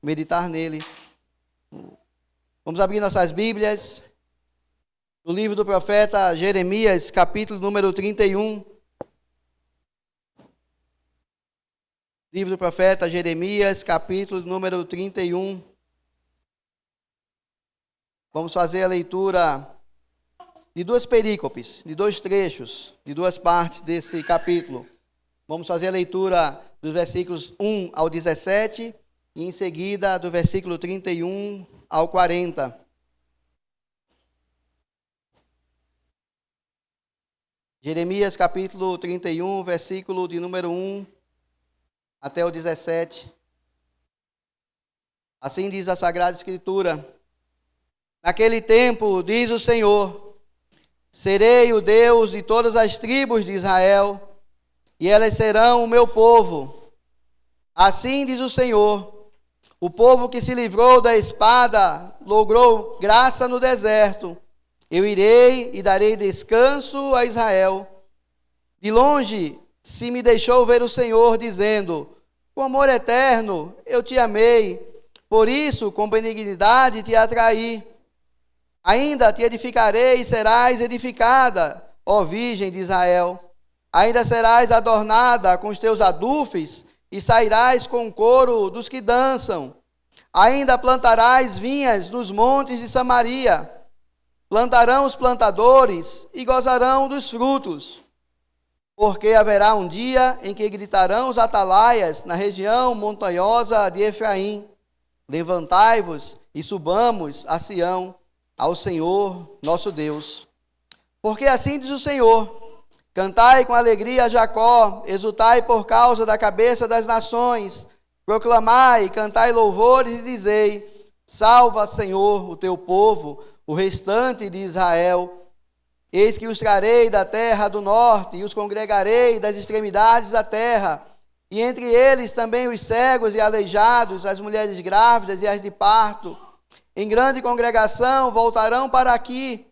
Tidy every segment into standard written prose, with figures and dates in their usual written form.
meditar nele. Vamos abrir nossas Bíblias no livro do profeta Jeremias, capítulo número 31. Livro do profeta Jeremias, capítulo número 31. Vamos fazer a leitura de duas perícopes, de dois trechos, de duas partes desse capítulo. Vamos fazer a leitura dos versículos 1 ao 17 e em seguida do versículo 31 ao 40. Jeremias capítulo 31, versículo de número 1 até o 17. Assim diz a Sagrada Escritura: Naquele tempo, diz o Senhor, serei o Deus de todas as tribos de Israel, e elas serão o meu povo. Assim diz o Senhor, o povo que se livrou da espada logrou graça no deserto. Eu irei e darei descanso a Israel. De longe se me deixou ver o Senhor, dizendo: com amor eterno eu te amei, por isso com benignidade te atraí. Ainda te edificarei e serás edificada, ó Virgem de Israel. Ainda serás adornada com os teus adufes e sairás com o coro dos que dançam. Ainda plantarás vinhas nos montes de Samaria. Plantarão os plantadores e gozarão dos frutos. Porque haverá um dia em que gritarão os atalaias na região montanhosa de Efraim: levantai-vos e subamos a Sião, ao Senhor nosso Deus. Porque assim diz o Senhor: cantai com alegria a Jacó, exultai por causa da cabeça das nações, proclamai, cantai louvores e dizei: salva, Senhor, o teu povo, o restante de Israel. Eis que os trarei da terra do norte e os congregarei das extremidades da terra, e entre eles também os cegos e aleijados, as mulheres grávidas e as de parto. Em grande congregação voltarão para aqui,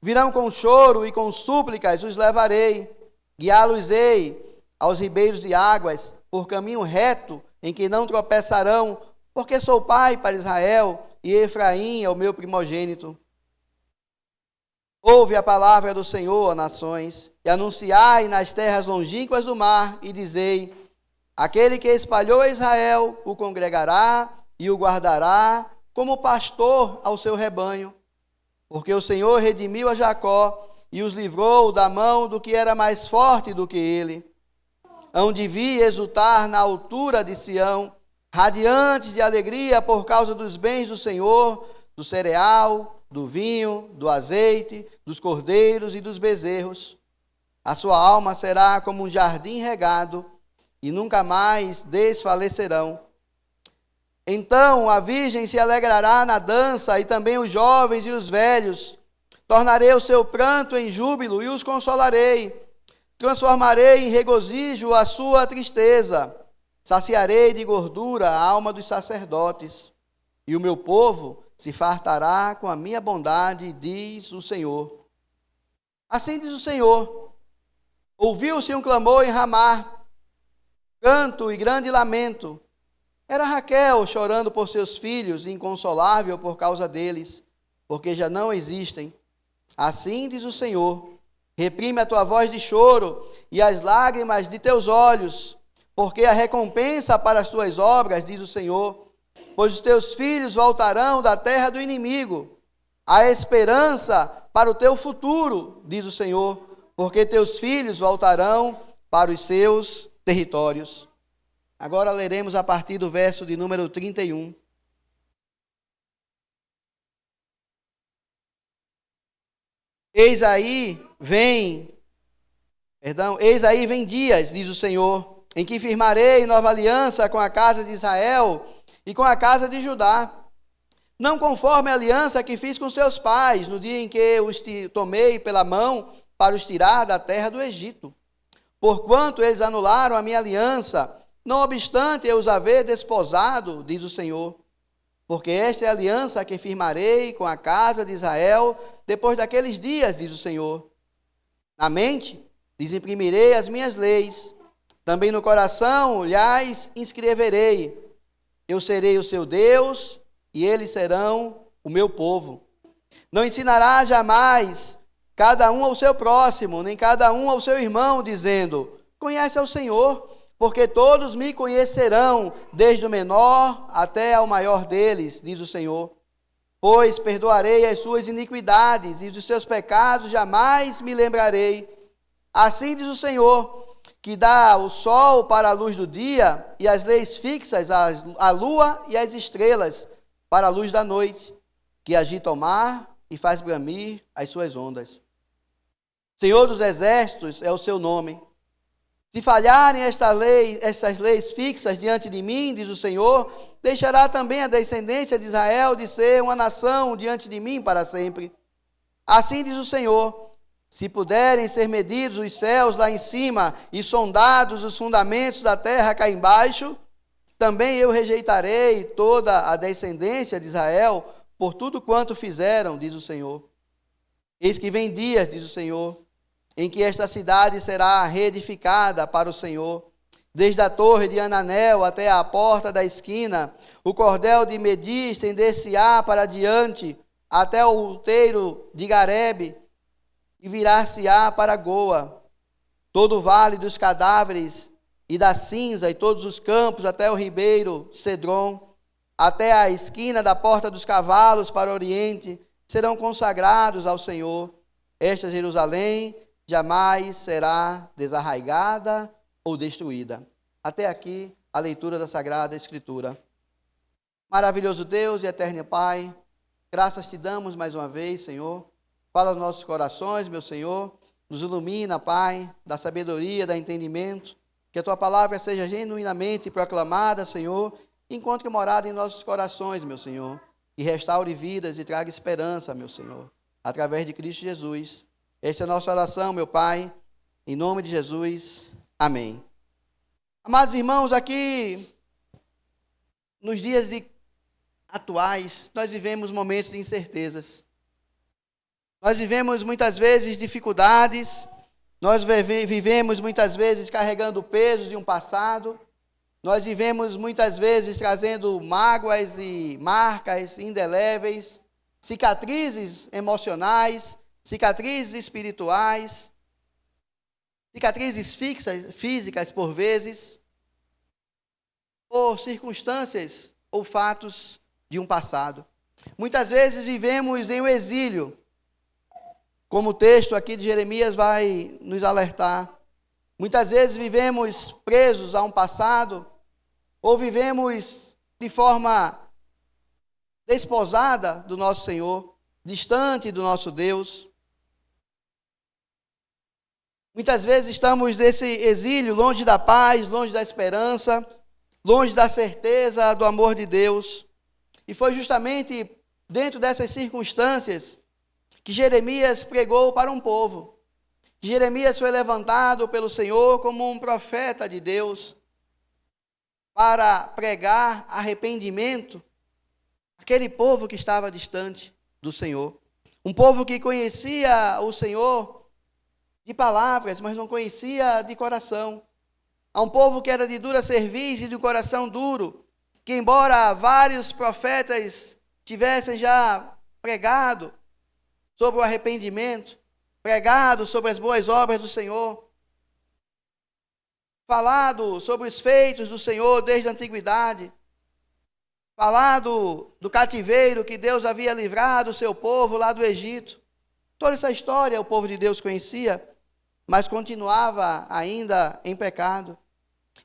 virão com choro e com súplicas, os levarei, guiá-los-ei aos ribeiros de águas, por caminho reto, em que não tropeçarão, porque sou pai para Israel, e Efraim é o meu primogênito. Ouve a palavra do Senhor, nações, e anunciai nas terras longínquas do mar, e dizei: aquele que espalhou Israel o congregará e o guardará, como pastor ao seu rebanho. Porque o Senhor redimiu a Jacó e os livrou da mão do que era mais forte do que ele. Hão de vir exultar na altura de Sião, radiantes de alegria por causa dos bens do Senhor, do cereal, do vinho, do azeite, dos cordeiros e dos bezerros. A sua alma será como um jardim regado, e nunca mais desfalecerão. Então a virgem se alegrará na dança, e também os jovens e os velhos. Tornarei o seu pranto em júbilo e os consolarei. Transformarei em regozijo a sua tristeza. Saciarei de gordura a alma dos sacerdotes. E o meu povo se fartará com a minha bondade, diz o Senhor. Assim diz o Senhor: ouviu-se um clamor em Ramá, canto e grande lamento. Era Raquel chorando por seus filhos, inconsolável por causa deles, porque já não existem. Assim diz o Senhor: reprime a tua voz de choro e as lágrimas de teus olhos, porque a recompensa para as tuas obras, diz o Senhor, pois os teus filhos voltarão da terra do inimigo. A esperança para o teu futuro, diz o Senhor, porque teus filhos voltarão para os seus territórios. Agora leremos a partir do verso de número 31. Eis aí vem dias, diz o Senhor, em que firmarei nova aliança com a casa de Israel e com a casa de Judá, não conforme a aliança que fiz com seus pais, no dia em que os tomei pela mão para os tirar da terra do Egito. Porquanto eles anularam a minha aliança, não obstante eu os haver desposado, diz o Senhor. Porque esta é a aliança que firmarei com a casa de Israel depois daqueles dias, diz o Senhor. Na mente lhes imprimirei as minhas leis, também no coração lhes inscreverei. Eu serei o seu Deus, e eles serão o meu povo. Não ensinará jamais cada um ao seu próximo, nem cada um ao seu irmão, dizendo: conhece ao Senhor, porque todos me conhecerão, desde o menor até ao maior deles, diz o Senhor. Pois perdoarei as suas iniquidades, e dos seus pecados jamais me lembrarei. Assim diz o Senhor, que dá o sol para a luz do dia, e as leis fixas, a lua e as estrelas, para a luz da noite, que agita o mar e faz bramir as suas ondas. Senhor dos exércitos é o seu nome. Se falharem estas leis fixas diante de mim, diz o Senhor, deixará também a descendência de Israel de ser uma nação diante de mim para sempre. Assim diz o Senhor, se puderem ser medidos os céus lá em cima e sondados os fundamentos da terra cá embaixo, também eu rejeitarei toda a descendência de Israel por tudo quanto fizeram, diz o Senhor. Eis que vem dias, diz o Senhor, em que esta cidade será reedificada para o Senhor, desde a torre de Ananel até a porta da esquina, o cordel de Medi estender-se-á para diante, até o outeiro de Garebe, e virar-se-á para Goa. Todo o vale dos cadáveres e da cinza, e todos os campos, até o ribeiro Cedron, até a esquina da porta dos cavalos para o oriente, serão consagrados ao Senhor. Esta Jerusalém jamais será desarraigada ou destruída. Até aqui a leitura da Sagrada Escritura. Maravilhoso Deus e eterno Pai, graças te damos mais uma vez, Senhor. Fala aos nossos corações, meu Senhor. Nos ilumina, Pai, da sabedoria, do entendimento. Que a tua palavra seja genuinamente proclamada, Senhor, e encontre morada em nossos corações, meu Senhor. E restaure vidas e traga esperança, meu Senhor, através de Cristo Jesus. Esta é a nossa oração, meu Pai, em nome de Jesus. Amém. Amados irmãos, aqui, nos dias atuais, nós vivemos momentos de incertezas. Nós vivemos muitas vezes dificuldades, nós vivemos muitas vezes carregando pesos de um passado, nós vivemos muitas vezes trazendo mágoas e marcas indeléveis, cicatrizes emocionais, cicatrizes espirituais, cicatrizes físicas por vezes, por circunstâncias ou fatos de um passado. Muitas vezes vivemos em um exílio, como o texto aqui de Jeremias vai nos alertar. Muitas vezes vivemos presos a um passado, ou vivemos de forma desposada do nosso Senhor, distante do nosso Deus. Muitas vezes estamos nesse exílio, longe da paz, longe da esperança, longe da certeza do amor de Deus. E foi justamente dentro dessas circunstâncias que Jeremias pregou para um povo. Jeremias foi levantado pelo Senhor como um profeta de Deus para pregar arrependimento àquele povo que estava distante do Senhor. Um povo que conhecia o Senhor de palavras, mas não conhecia de coração. A um povo que era de dura cerviz e de coração duro, que embora vários profetas tivessem já pregado sobre o arrependimento, pregado sobre as boas obras do Senhor, falado sobre os feitos do Senhor desde a antiguidade, falado do cativeiro que Deus havia livrado o seu povo lá do Egito. Toda essa história o povo de Deus conhecia, mas continuava ainda em pecado.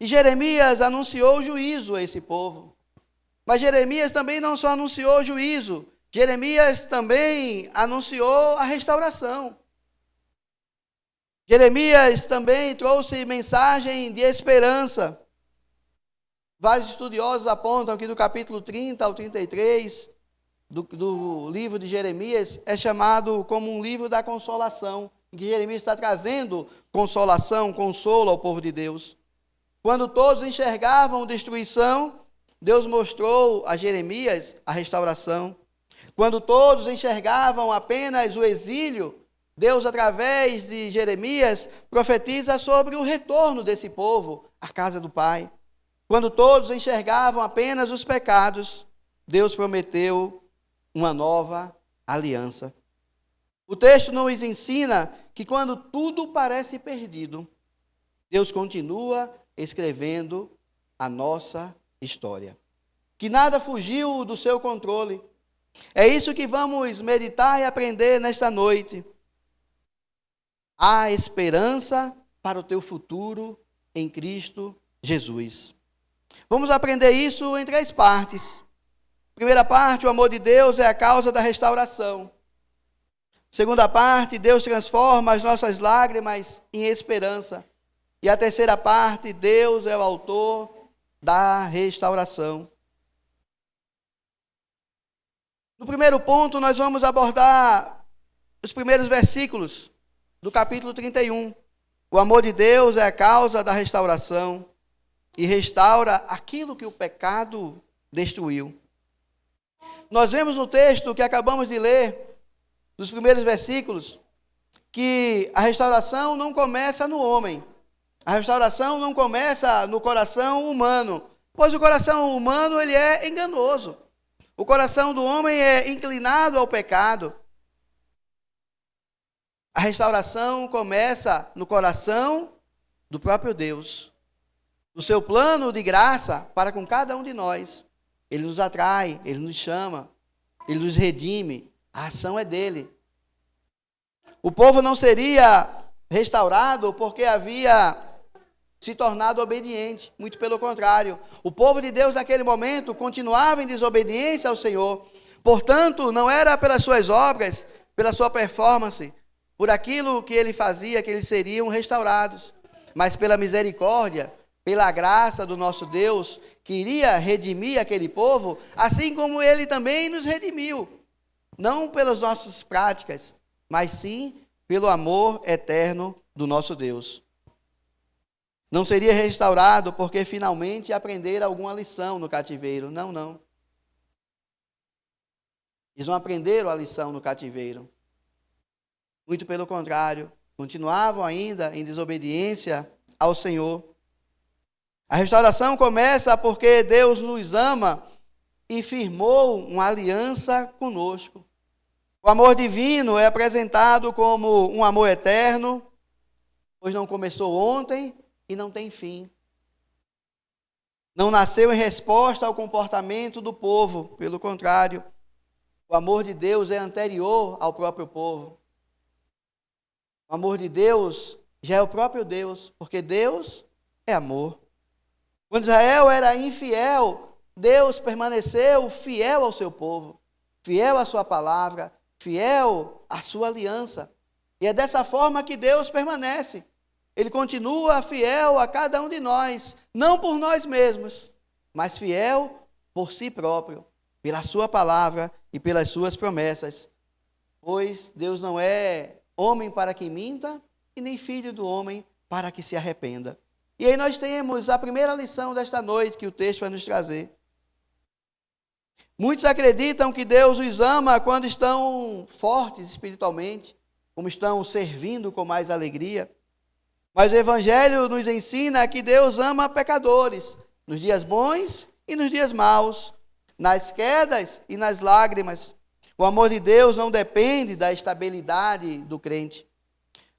E Jeremias anunciou juízo a esse povo. Mas Jeremias também não só anunciou juízo, Jeremias também anunciou a restauração. Jeremias também trouxe mensagem de esperança. Vários estudiosos apontam que do capítulo 30 ao 33 do livro de Jeremias é chamado como um livro da consolação, em que Jeremias está trazendo consolação, consolo ao povo de Deus. Quando todos enxergavam destruição, Deus mostrou a Jeremias a restauração. Quando todos enxergavam apenas o exílio, Deus, através de Jeremias, profetiza sobre o retorno desse povo à casa do Pai. quando todos enxergavam apenas os pecados, Deus prometeu uma nova aliança. O texto nos ensina que quando tudo parece perdido, Deus continua escrevendo a nossa história. Que nada fugiu do seu controle. É isso que vamos meditar e aprender nesta noite. Há esperança para o teu futuro em Cristo Jesus. Vamos aprender isso em 3 partes. Primeira parte, o amor de Deus é a causa da restauração. Segunda parte, Deus transforma as nossas lágrimas em esperança. E a terceira parte, Deus é o autor da restauração. No primeiro ponto, nós vamos abordar os primeiros versículos do capítulo 31. O amor de Deus é a causa da restauração e restaura aquilo que o pecado destruiu. Nós vemos no texto que acabamos de ler, nos primeiros versículos, que a restauração não começa no homem. A restauração não começa no coração humano, pois o coração humano ele é enganoso. O coração do homem é inclinado ao pecado. A restauração começa no coração do próprio Deus. No seu plano de graça para com cada um de nós. Ele nos atrai, Ele nos chama, Ele nos redime. A ação é dele. O povo não seria restaurado porque havia se tornado obediente. Muito pelo contrário. O povo de Deus naquele momento continuava em desobediência ao Senhor. Portanto, não era pelas suas obras, pela sua performance, por aquilo que ele fazia, que eles seriam restaurados. Mas pela misericórdia, pela graça do nosso Deus, que iria redimir aquele povo, assim como ele também nos redimiu. Não pelas nossas práticas, mas sim pelo amor eterno do nosso Deus. Não seria restaurado porque finalmente aprenderam alguma lição no cativeiro. Não. Eles não aprenderam a lição no cativeiro. Muito pelo contrário, continuavam ainda em desobediência ao Senhor. A restauração começa porque Deus nos ama e firmou uma aliança conosco. O amor divino é apresentado como um amor eterno, pois não começou ontem e não tem fim. Não nasceu em resposta ao comportamento do povo, pelo contrário, o amor de Deus é anterior ao próprio povo. O amor de Deus já é o próprio Deus, porque Deus é amor. Quando Israel era infiel, Deus permaneceu fiel ao seu povo, fiel à sua palavra, fiel à sua aliança. E é dessa forma que Deus permanece. Ele continua fiel a cada um de nós, não por nós mesmos, mas fiel por si próprio, pela sua palavra e pelas suas promessas. Pois Deus não é homem para que minta, e nem filho do homem para que se arrependa. E aí nós temos a primeira lição desta noite que o texto vai nos trazer. Muitos acreditam que Deus os ama quando estão fortes espiritualmente, como estão servindo com mais alegria. Mas o Evangelho nos ensina que Deus ama pecadores, nos dias bons e nos dias maus, nas quedas e nas lágrimas. O amor de Deus não depende da estabilidade do crente.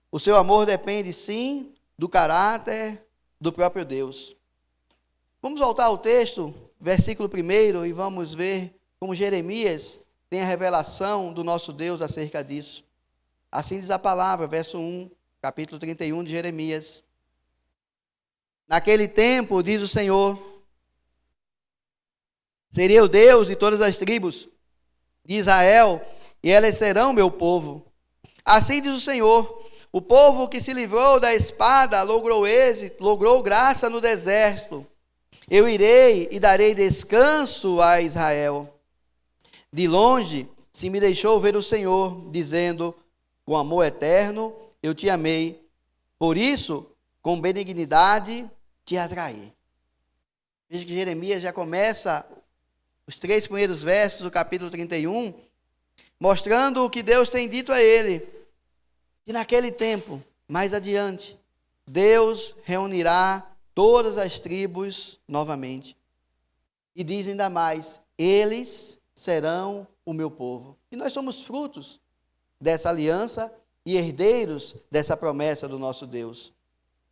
O seu amor depende, sim, do caráter do próprio Deus. Vamos voltar ao texto, versículo 1, e vamos ver como Jeremias tem a revelação do nosso Deus acerca disso. Assim diz a palavra, verso 1, capítulo 31 de Jeremias. Naquele tempo, diz o Senhor, serei o Deus de todas as tribos de Israel, e elas serão meu povo. Assim diz o Senhor, o povo que se livrou da espada logrou êxito, logrou graça no deserto. Eu irei e darei descanso a Israel. De longe se me deixou ver o Senhor, dizendo, com amor eterno eu te amei, por isso com benignidade te atraí. Veja que Jeremias já começa os 3 primeiros versos do capítulo 31, mostrando o que Deus tem dito a ele. E naquele tempo, mais adiante, Deus reunirá todas as tribos novamente. E diz ainda mais: eles serão o meu povo. E nós somos frutos dessa aliança e herdeiros dessa promessa do nosso Deus.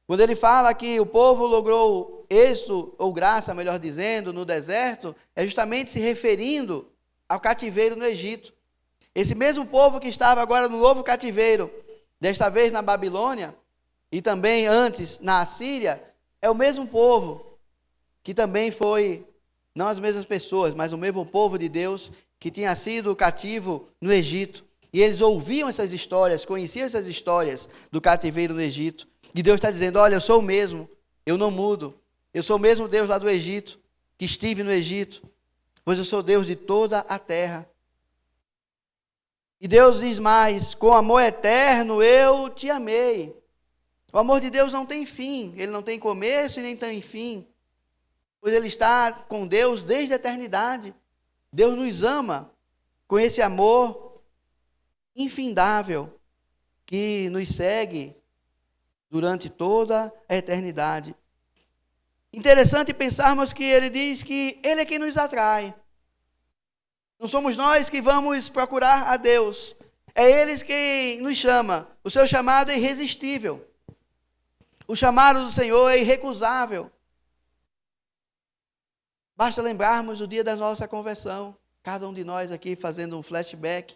Quando ele fala que o povo logrou êxito, ou graça, melhor dizendo, no deserto, é justamente se referindo ao cativeiro no Egito. Esse mesmo povo que estava agora no novo cativeiro, desta vez na Babilônia, e também antes na Assíria, é o mesmo povo que também foi, não as mesmas pessoas, mas o mesmo povo de Deus que tinha sido cativo no Egito. E eles ouviam essas histórias, conheciam essas histórias do cativeiro no Egito. E Deus está dizendo: olha, eu sou o mesmo, eu não mudo. Eu sou o mesmo Deus lá do Egito, que estive no Egito, pois eu sou Deus de toda a terra. E Deus diz mais: com amor eterno eu te amei. O amor de Deus não tem fim, ele não tem começo e nem tem fim, pois ele está com Deus desde a eternidade. Deus nos ama com esse amor infindável que nos segue durante toda a eternidade. Interessante pensarmos que ele diz que ele é quem nos atrai. Não somos nós que vamos procurar a Deus, é ele quem nos chama. O seu chamado é irresistível. O chamado do Senhor é irrecusável. Basta lembrarmos do dia da nossa conversão. Cada um de nós aqui fazendo um flashback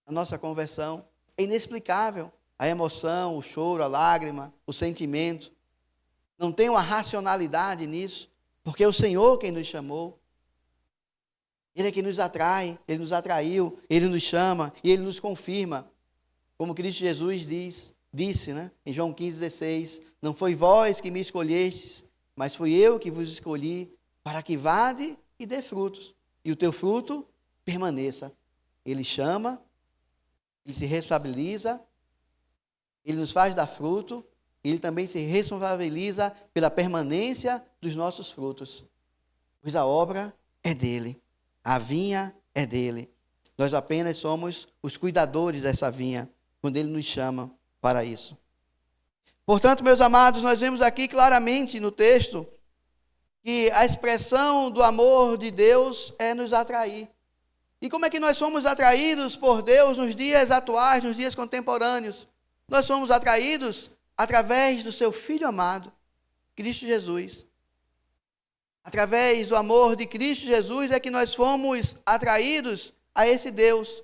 da nossa conversão. É inexplicável a emoção, o choro, a lágrima, o sentimento. Não tem uma racionalidade nisso, porque é o Senhor quem nos chamou. Ele é quem nos atrai, Ele nos atraiu, Ele nos chama e Ele nos confirma. Como Cristo Jesus disse, em João 15,16, não foi vós que me escolhestes, mas fui eu que vos escolhi, para que vade e dê frutos, e o teu fruto permaneça. Ele chama, Ele se responsabiliza, Ele nos faz dar fruto, Ele também se responsabiliza pela permanência dos nossos frutos, pois a obra é dele, a vinha é dele. Nós apenas somos os cuidadores dessa vinha, quando Ele nos chama para isso. Portanto, meus amados, nós vemos aqui claramente no texto que a expressão do amor de Deus é nos atrair. E como é que nós somos atraídos por Deus nos dias atuais, nos dias contemporâneos? Nós somos atraídos através do seu Filho amado, Cristo Jesus. Através do amor de Cristo Jesus é que nós fomos atraídos a esse Deus.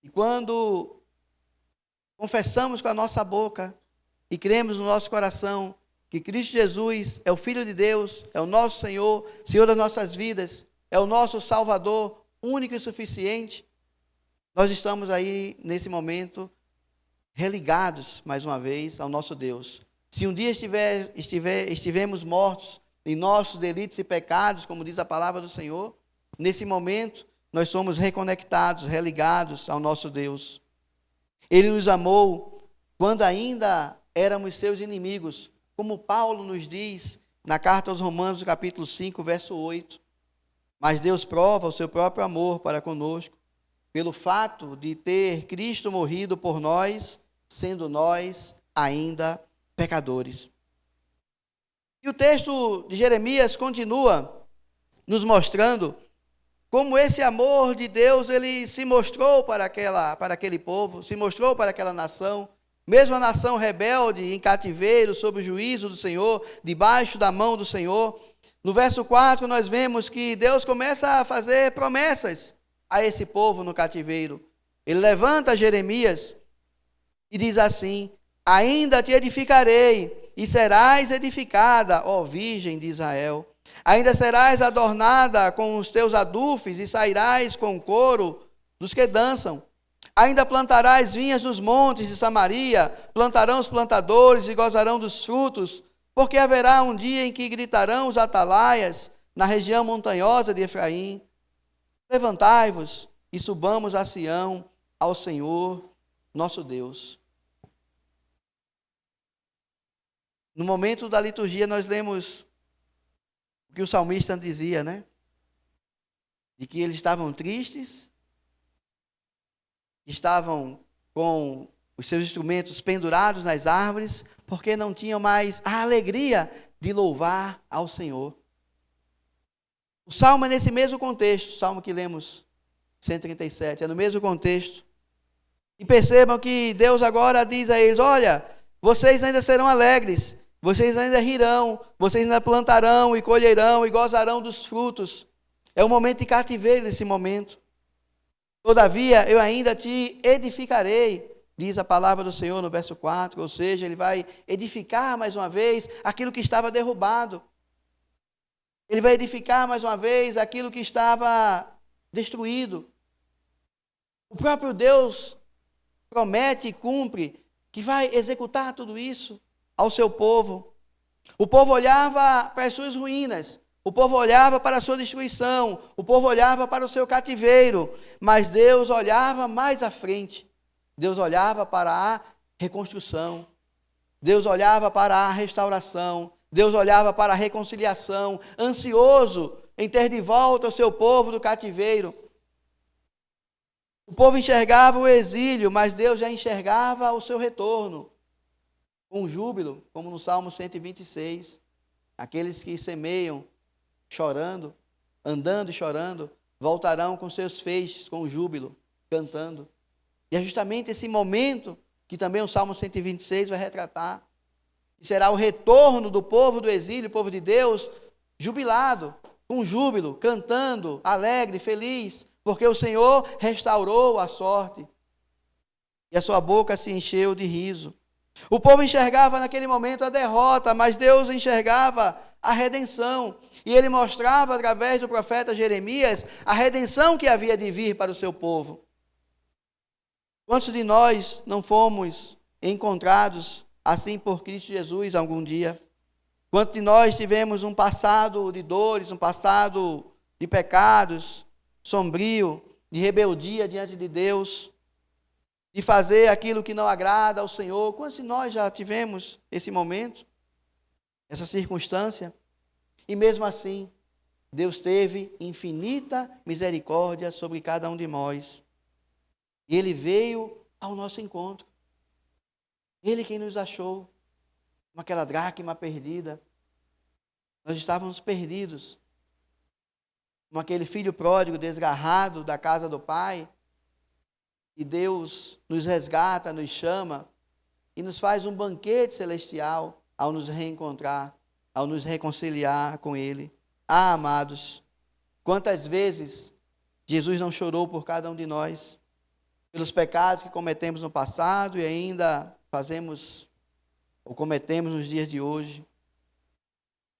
E quando confessamos com a nossa boca e cremos no nosso coração que Cristo Jesus é o Filho de Deus, é o nosso Senhor, Senhor das nossas vidas, é o nosso Salvador único e suficiente, nós estamos aí nesse momento religados mais uma vez ao nosso Deus. Se um dia estivermos mortos em nossos delitos e pecados, como diz a palavra do Senhor, nesse momento nós somos reconectados, religados ao nosso Deus. Ele nos amou quando ainda éramos seus inimigos, como Paulo nos diz na carta aos Romanos, capítulo 5, verso 8. Mas Deus prova o seu próprio amor para conosco, pelo fato de ter Cristo morrido por nós, sendo nós ainda pecadores. E o texto de Jeremias continua nos mostrando como esse amor de Deus, ele se mostrou para aquele povo, se mostrou para aquela nação, mesmo a nação rebelde, em cativeiro, sob o juízo do Senhor, debaixo da mão do Senhor. No verso 4, nós vemos que Deus começa a fazer promessas a esse povo no cativeiro. Ele levanta Jeremias e diz assim: ainda te edificarei, e serás edificada, ó Virgem de Israel. Ainda serás adornada com os teus adufes, e sairás com o coro dos que dançam. Ainda plantarás vinhas nos montes de Samaria, plantarão os plantadores e gozarão dos frutos, porque haverá um dia em que gritarão os atalaias na região montanhosa de Efraim: levantai-vos e subamos a Sião, ao Senhor nosso Deus. No momento da liturgia nós lemos o que o salmista dizia, de que eles estavam tristes, estavam com os seus instrumentos pendurados nas árvores, porque não tinham mais a alegria de louvar ao Senhor. O salmo é nesse mesmo contexto, o salmo que lemos, 137, é no mesmo contexto. E percebam que Deus agora diz a eles: olha, vocês ainda serão alegres, vocês ainda rirão, vocês ainda plantarão e colherão e gozarão dos frutos. É um momento de cativeiro nesse momento. Todavia, eu ainda te edificarei, diz a palavra do Senhor no verso 4, ou seja, Ele vai edificar mais uma vez aquilo que estava derrubado. Ele vai edificar mais uma vez aquilo que estava destruído. O próprio Deus promete e cumpre que vai executar tudo isso ao seu povo. O povo olhava para as suas ruínas, o povo olhava para a sua destruição, o povo olhava para o seu cativeiro, mas Deus olhava mais à frente. Deus olhava para a reconstrução, Deus olhava para a restauração, Deus olhava para a reconciliação, ansioso em ter de volta o seu povo do cativeiro. O povo enxergava o exílio, mas Deus já enxergava o seu retorno com júbilo, como no Salmo 126. Aqueles que semeiam chorando, andando e chorando, voltarão com seus feixes, com júbilo, cantando. E é justamente esse momento que também o Salmo 126 vai retratar, que será o retorno do povo do exílio, o povo de Deus, jubilado, com júbilo, cantando, alegre, feliz, porque o Senhor restaurou a sorte e a sua boca se encheu de riso. O povo enxergava naquele momento a derrota, mas Deus enxergava a redenção. E Ele mostrava através do profeta Jeremias a redenção que havia de vir para o seu povo. Quantos de nós não fomos encontrados assim por Cristo Jesus algum dia? Quantos de nós tivemos um passado de dores, um passado de pecados, sombrio, de rebeldia diante de Deus, de fazer aquilo que não agrada ao Senhor? Quantos de nós já tivemos esse momento, essa circunstância? E mesmo assim, Deus teve infinita misericórdia sobre cada um de nós. E Ele veio ao nosso encontro. Ele quem nos achou, como aquela dracma perdida. Nós estávamos perdidos, como aquele filho pródigo desgarrado da casa do pai. E Deus nos resgata, nos chama e nos faz um banquete celestial ao nos reencontrar, ao nos reconciliar com Ele. Ah, amados, quantas vezes Jesus não chorou por cada um de nós, pelos pecados que cometemos no passado e ainda fazemos ou cometemos nos dias de hoje.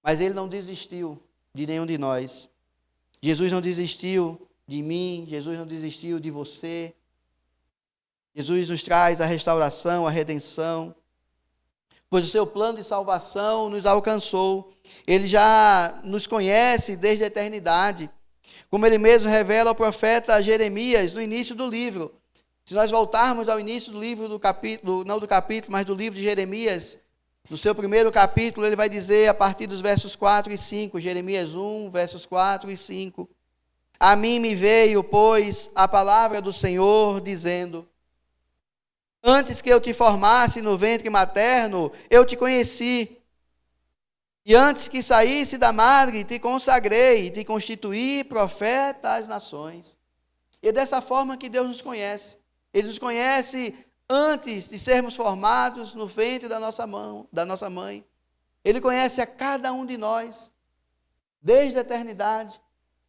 Mas Ele não desistiu de nenhum de nós. Jesus não desistiu de mim, Jesus não desistiu de você. Jesus nos traz a restauração, a redenção, pois o seu plano de salvação nos alcançou. Ele já nos conhece desde a eternidade, como Ele mesmo revela ao profeta Jeremias no início do livro. Se nós voltarmos ao início do livro, não do capítulo, mas do livro de Jeremias, no seu primeiro capítulo, ele vai dizer a partir dos versos 4 e 5, Jeremias 1, versos 4 e 5. A mim me veio, pois, a palavra do Senhor, dizendo: antes que eu te formasse no ventre materno, eu te conheci. E antes que saísse da madre, te consagrei, te constituí profeta às nações. E é dessa forma que Deus nos conhece. Ele nos conhece antes de sermos formados no ventre da nossa mãe. Ele conhece a cada um de nós, desde a eternidade.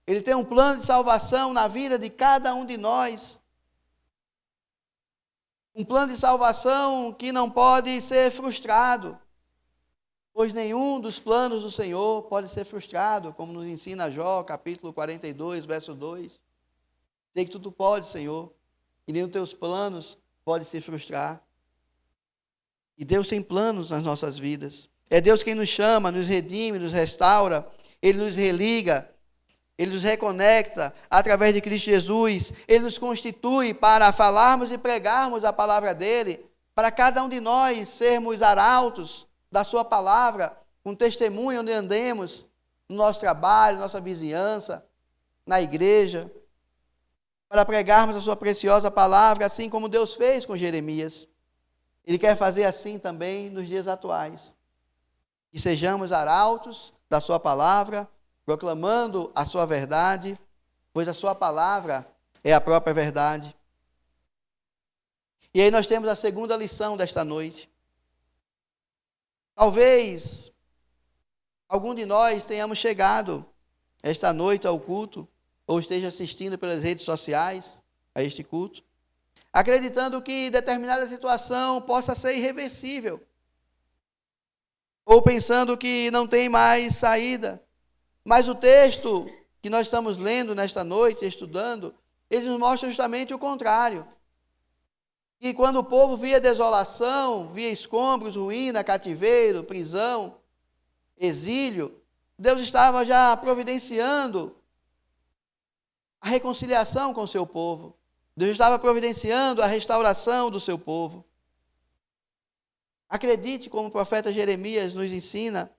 Ele tem um plano de salvação na vida de cada um de nós. Um plano de salvação que não pode ser frustrado, pois nenhum dos planos do Senhor pode ser frustrado, como nos ensina Jó, capítulo 42, verso 2. Sei que tudo pode, Senhor, e nem os teus planos podem se frustrar. E Deus tem planos nas nossas vidas. É Deus quem nos chama, nos redime, nos restaura, Ele nos religa, Ele nos reconecta através de Cristo Jesus. Ele nos constitui para falarmos e pregarmos a palavra dEle, para cada um de nós sermos arautos da sua palavra, um testemunho onde andemos, no nosso trabalho, nossa vizinhança, na igreja, para pregarmos a sua preciosa palavra, assim como Deus fez com Jeremias. Ele quer fazer assim também nos dias atuais. Que sejamos arautos da sua palavra, proclamando a sua verdade, pois a sua palavra é a própria verdade. E aí nós temos a segunda lição desta noite. Talvez algum de nós tenhamos chegado esta noite ao culto, ou esteja assistindo pelas redes sociais a este culto, acreditando que determinada situação possa ser irreversível, ou pensando que não tem mais saída. Mas o texto que nós estamos lendo nesta noite, estudando, ele nos mostra justamente o contrário. E quando o povo via desolação, via escombros, ruína, cativeiro, prisão, exílio, Deus estava já providenciando a reconciliação com o seu povo. Deus estava providenciando a restauração do seu povo. Acredite, como o profeta Jeremias nos ensina,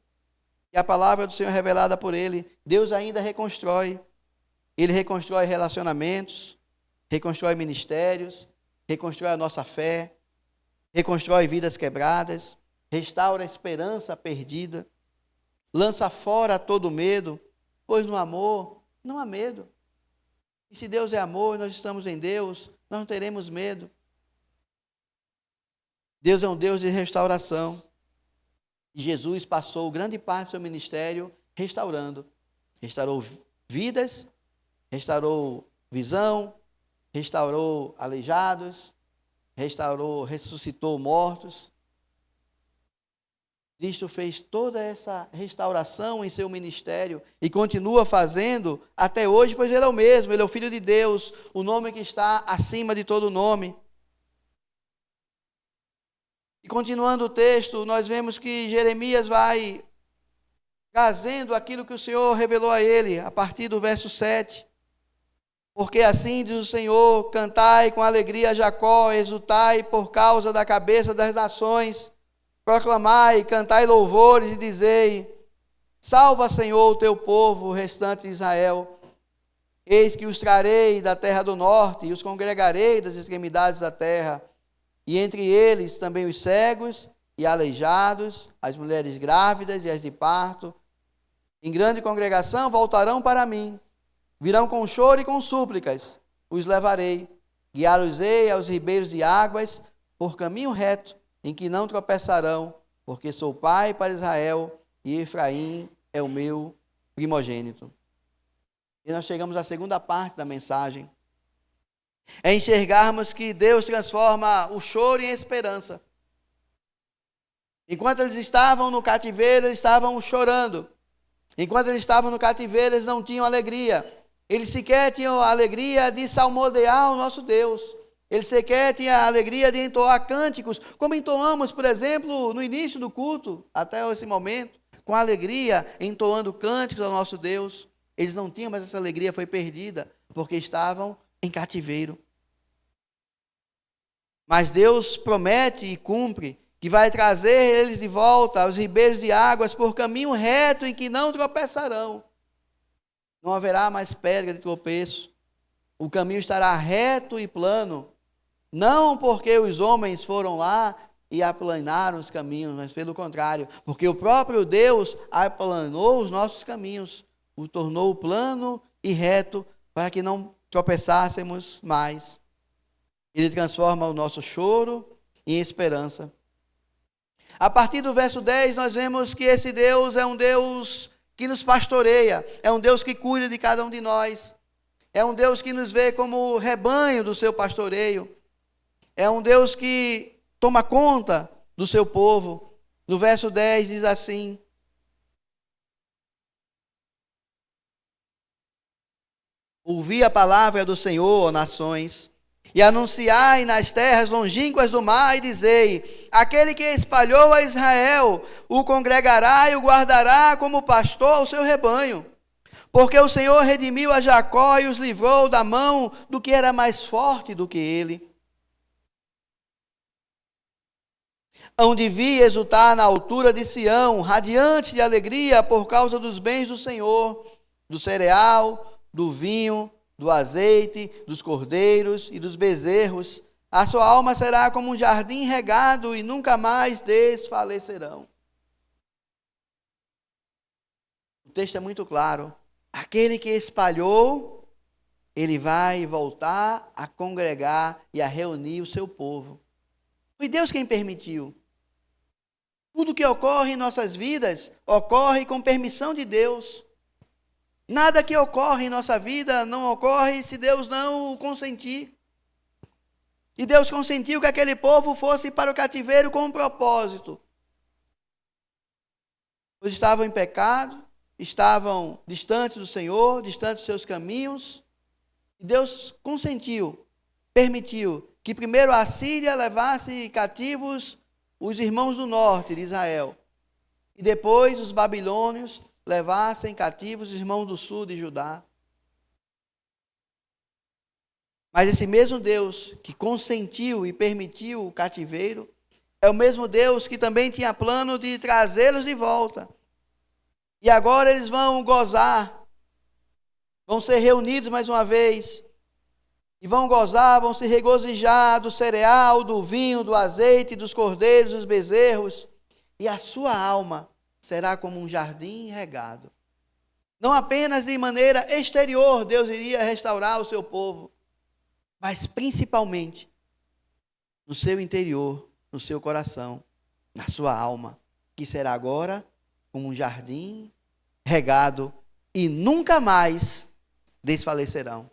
que a palavra do Senhor revelada por ele, Deus ainda reconstrói. Ele reconstrói relacionamentos, reconstrói ministérios, reconstrói a nossa fé, reconstrói vidas quebradas, restaura a esperança perdida, lança fora todo medo, pois no amor não há medo. E se Deus é amor e nós estamos em Deus, nós não teremos medo. Deus é um Deus de restauração. E Jesus passou grande parte do seu ministério restaurando. Restaurou vidas, restaurou visão, restaurou aleijados, ressuscitou mortos. Cristo fez toda essa restauração em seu ministério e continua fazendo até hoje, pois ele é o mesmo, ele é o Filho de Deus, o nome que está acima de todo nome. E continuando o texto, nós vemos que Jeremias vai trazendo aquilo que o Senhor revelou a ele, a partir do verso 7. Porque assim diz o Senhor, cantai com alegria a Jacó, exultai por causa da cabeça das nações, proclamai, cantai louvores e dizei, salva, Senhor, o teu povo, o restante de Israel. Eis que os trarei da terra do norte e os congregarei das extremidades da terra, e entre eles também os cegos e aleijados, as mulheres grávidas e as de parto, em grande congregação voltarão para mim, virão com choro e com súplicas, os levarei, guiá-los-ei aos ribeiros de águas, por caminho reto, em que não tropeçarão, porque sou pai para Israel, e Efraim é o meu primogênito. E nós chegamos à segunda parte da mensagem. É enxergarmos que Deus transforma o choro em esperança. Enquanto eles estavam no cativeiro, eles estavam chorando. Enquanto eles estavam no cativeiro, eles não tinham alegria. Eles sequer tinham a alegria de salmodiar o nosso Deus. Eles sequer tinham a alegria de entoar cânticos, como entoamos, por exemplo, no início do culto, até esse momento, com alegria, entoando cânticos ao nosso Deus. Eles não tinham, mas essa alegria foi perdida, porque estavam em cativeiro. Mas Deus promete e cumpre que vai trazer eles de volta aos ribeiros de águas por caminho reto em que não tropeçarão. Não haverá mais pedra de tropeço. O caminho estará reto e plano, não porque os homens foram lá e aplanaram os caminhos, mas pelo contrário, porque o próprio Deus aplanou os nossos caminhos, o tornou plano e reto para que não tropeçássemos mais. Ele transforma o nosso choro em esperança. A partir do verso 10, nós vemos que esse Deus é um Deus que nos pastoreia, é um Deus que cuida de cada um de nós, é um Deus que nos vê como rebanho do seu pastoreio, é um Deus que toma conta do seu povo. No verso 10 diz assim: ouvi a palavra do Senhor, ó nações, e anunciai nas terras longínquas do mar, e dizei, aquele que espalhou a Israel, o congregará e o guardará como pastor ao seu rebanho. Porque o Senhor redimiu a Jacó e os livrou da mão do que era mais forte do que ele. Hão de vir exultar na altura de Sião, radiante de alegria por causa dos bens do Senhor, do cereal, do vinho, do azeite, dos cordeiros e dos bezerros, A sua alma será como um jardim regado e nunca mais desfalecerão. O texto é muito claro. Aquele que espalhou, ele vai voltar a congregar e a reunir o seu povo. Foi Deus quem permitiu. Tudo que ocorre em nossas vidas, ocorre com permissão de Deus. Nada que ocorre em nossa vida não ocorre se Deus não o consentir. E Deus consentiu que aquele povo fosse para o cativeiro com um propósito. Eles estavam em pecado, estavam distantes do Senhor, distantes dos seus caminhos. E Deus consentiu, permitiu que primeiro a Síria levasse cativos os irmãos do norte de Israel. E depois os babilônios levassem cativos os irmãos do sul de Judá. Mas esse mesmo Deus que consentiu e permitiu o cativeiro, é o mesmo Deus que também tinha plano de trazê-los de volta. E agora eles vão gozar, vão ser reunidos mais uma vez, e vão gozar, vão se regozijar do cereal, do vinho, do azeite, dos cordeiros, dos bezerros, e a sua alma será como um jardim regado. Não apenas de maneira exterior Deus iria restaurar o seu povo, mas principalmente no seu interior, no seu coração, na sua alma, que será agora como um jardim regado e nunca mais desfalecerão.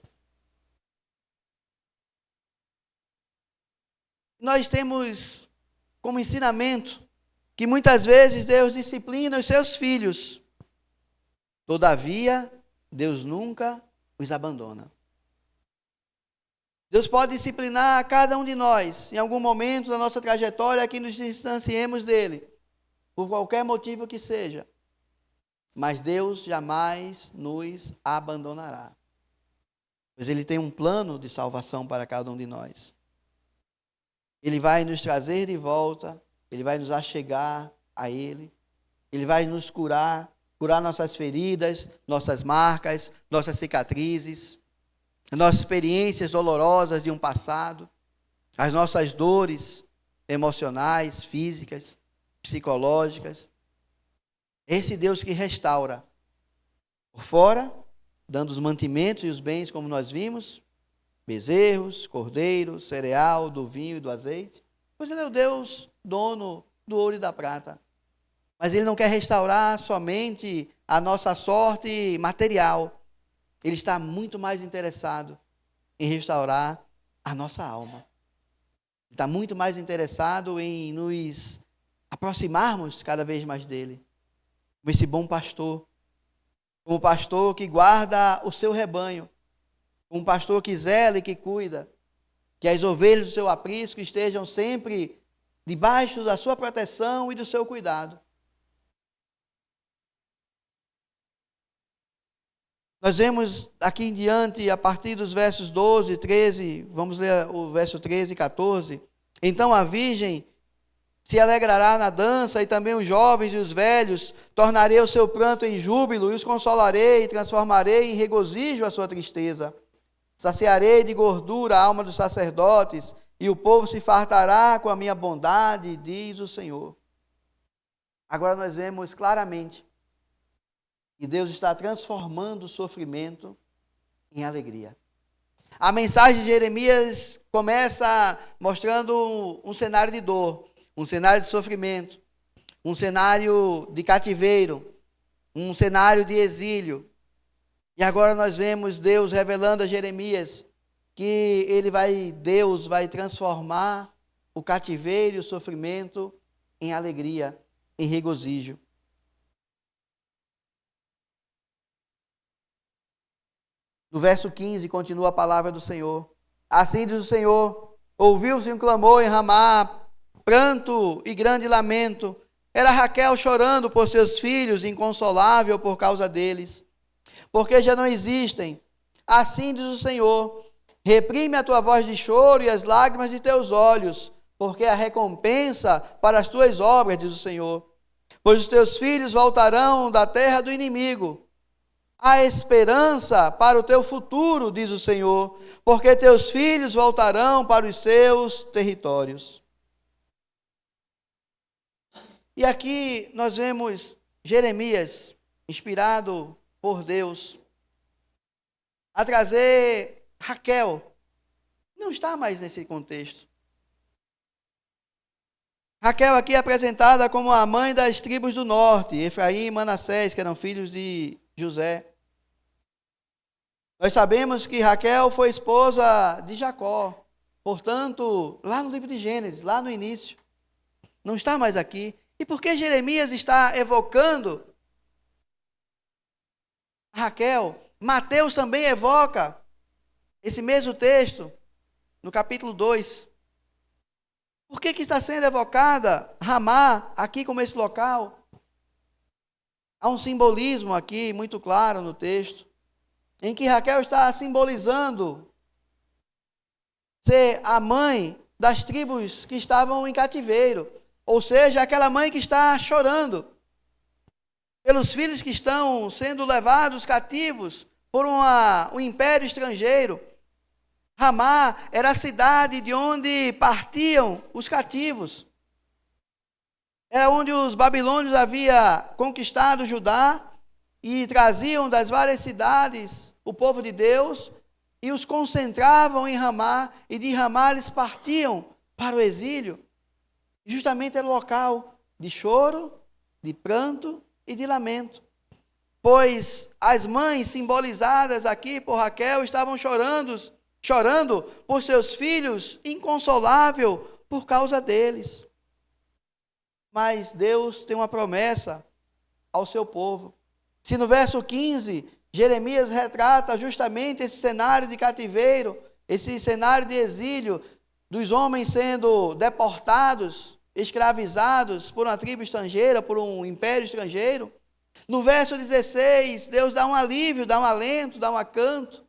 Nós temos como ensinamento que muitas vezes Deus disciplina os seus filhos. Todavia, Deus nunca os abandona. Deus pode disciplinar cada um de nós em algum momento da nossa trajetória que nos distanciemos dele, por qualquer motivo que seja. Mas Deus jamais nos abandonará, pois Ele tem um plano de salvação para cada um de nós. Ele vai nos trazer de volta, Ele vai nos achegar a Ele, Ele vai nos curar nossas feridas, nossas marcas, nossas cicatrizes, nossas experiências dolorosas de um passado, as nossas dores emocionais, físicas, psicológicas. Esse Deus que restaura por fora, dando os mantimentos e os bens, como nós vimos, bezerros, cordeiros, cereal, do vinho e do azeite, pois Ele é o Deus dono do ouro e da prata. Mas Ele não quer restaurar somente a nossa sorte material. Ele está muito mais interessado em restaurar a nossa alma. Ele está muito mais interessado em nos aproximarmos cada vez mais dele. Como esse bom pastor. Como o pastor que guarda o seu rebanho. Como um pastor que zela e que cuida. Que as ovelhas do seu aprisco estejam sempre debaixo da sua proteção e do seu cuidado. Nós vemos aqui em diante, a partir dos versos 12, 13, vamos ler o verso 13 e 14. Então a virgem se alegrará na dança, e também os jovens e os velhos, tornarei o seu pranto em júbilo, e os consolarei, e transformarei em regozijo a sua tristeza. Saciarei de gordura a alma dos sacerdotes, e o povo se fartará com a minha bondade, diz o Senhor. Agora nós vemos claramente que Deus está transformando o sofrimento em alegria. A mensagem de Jeremias começa mostrando um cenário de dor, um cenário de sofrimento, um cenário de cativeiro, um cenário de exílio. E agora nós vemos Deus revelando a Jeremias que Deus vai transformar o cativeiro e o sofrimento em alegria, em regozijo. No verso 15, continua a palavra do Senhor. Assim diz o Senhor: ouviu-se um clamor em Ramá, pranto e grande lamento. Era Raquel chorando por seus filhos, inconsolável por causa deles, porque já não existem. Assim diz o Senhor: reprime a tua voz de choro e as lágrimas de teus olhos, porque a recompensa para as tuas obras, diz o Senhor. Pois os teus filhos voltarão da terra do inimigo, há esperança para o teu futuro, diz o Senhor, porque teus filhos voltarão para os seus territórios. E aqui nós vemos Jeremias, inspirado por Deus, a trazer Raquel. Não está mais nesse contexto. Raquel aqui é apresentada como a mãe das tribos do norte, Efraim e Manassés, que eram filhos de José. Nós sabemos que Raquel foi esposa de Jacó. Portanto, lá no livro de Gênesis, lá no início, não está mais aqui. E por que Jeremias está evocando Raquel? Mateus também evoca esse mesmo texto, no capítulo 2. Por que está sendo evocada Ramá aqui como esse local? Há um simbolismo aqui muito claro no texto, em que Raquel está simbolizando ser a mãe das tribos que estavam em cativeiro, ou seja, aquela mãe que está chorando pelos filhos que estão sendo levados cativos por um império estrangeiro. Ramá era a cidade de onde partiam os cativos. Era onde os babilônios haviam conquistado Judá e traziam das várias cidades o povo de Deus e os concentravam em Ramá, e de Ramá eles partiam para o exílio. Justamente era o local de choro, de pranto e de lamento. Pois as mães simbolizadas aqui por Raquel estavam chorando por seus filhos, inconsolável por causa deles. Mas Deus tem uma promessa ao seu povo. Se no verso 15, Jeremias retrata justamente esse cenário de cativeiro, esse cenário de exílio, dos homens sendo deportados, escravizados por uma tribo estrangeira, por um império estrangeiro. No verso 16, Deus dá um alívio, dá um alento, dá um acanto.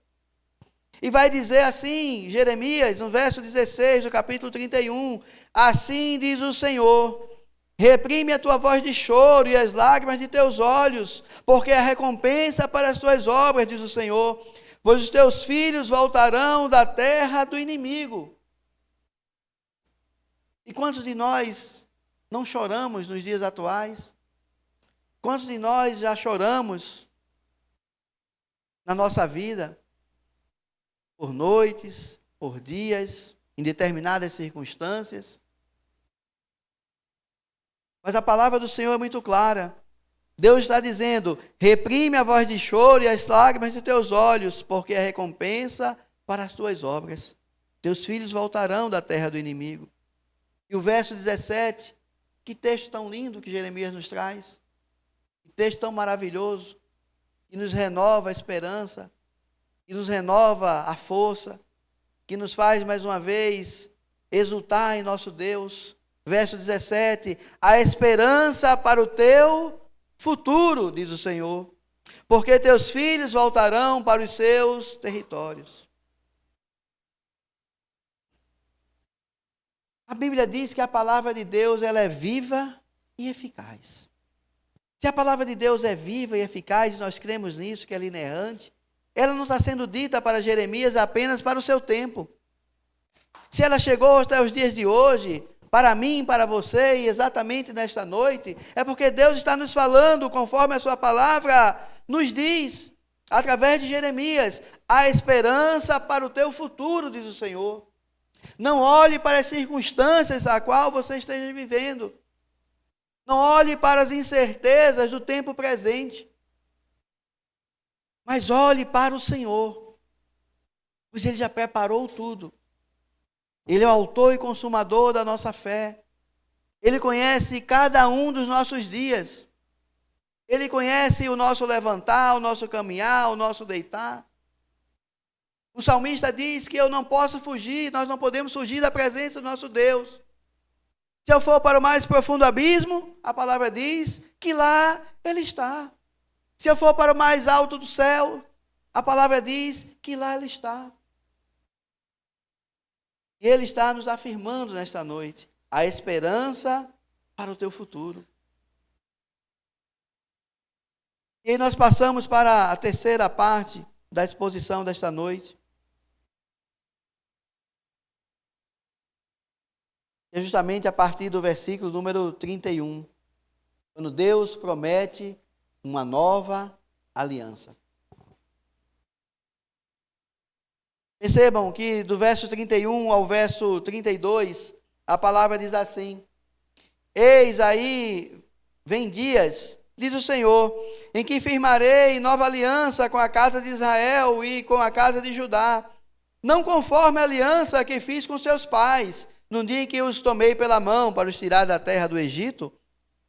E vai dizer assim, Jeremias, no verso 16 do capítulo 31, assim diz o Senhor: reprime a tua voz de choro e as lágrimas de teus olhos, porque a recompensa para as tuas obras, diz o Senhor, pois os teus filhos voltarão da terra do inimigo. E quantos de nós não choramos nos dias atuais? Quantos de nós já choramos na nossa vida? Por noites, por dias, em determinadas circunstâncias. Mas a palavra do Senhor é muito clara. Deus está dizendo: reprime a voz de choro e as lágrimas de teus olhos, porque é recompensa para as tuas obras. Teus filhos voltarão da terra do inimigo. E o verso 17, que texto tão lindo que Jeremias nos traz. Que texto tão maravilhoso, que nos renova a esperança, que nos renova a força, que nos faz mais uma vez exultar em nosso Deus. Verso 17, a esperança para o teu futuro, diz o Senhor, porque teus filhos voltarão para os seus territórios. A Bíblia diz que a palavra de Deus ela é viva e eficaz. Se a palavra de Deus é viva e eficaz, nós cremos nisso, que ela é inerrante, ela não está sendo dita para Jeremias apenas para o seu tempo. Se ela chegou até os dias de hoje, para mim, para você, e exatamente nesta noite, é porque Deus está nos falando, conforme a sua palavra nos diz, através de Jeremias, a esperança para o teu futuro, diz o Senhor. Não olhe para as circunstâncias a qual você esteja vivendo. Não olhe para as incertezas do tempo presente. Mas olhe para o Senhor, pois Ele já preparou tudo. Ele é o autor e consumador da nossa fé. Ele conhece cada um dos nossos dias. Ele conhece o nosso levantar, o nosso caminhar, o nosso deitar. O salmista diz que eu não posso fugir, nós não podemos fugir da presença do nosso Deus. Se eu for para o mais profundo abismo, a palavra diz que lá Ele está. Se eu for para o mais alto do céu, a palavra diz que lá Ele está. E Ele está nos afirmando nesta noite a esperança para o teu futuro. E aí nós passamos para a terceira parte da exposição desta noite. É justamente a partir do versículo número 31, quando Deus promete uma nova aliança. Percebam que do verso 31 ao verso 32, a palavra diz assim: Eis aí, vem dias, diz o Senhor, em que firmarei nova aliança com a casa de Israel e com a casa de Judá, não conforme a aliança que fiz com seus pais, no dia em que os tomei pela mão para os tirar da terra do Egito,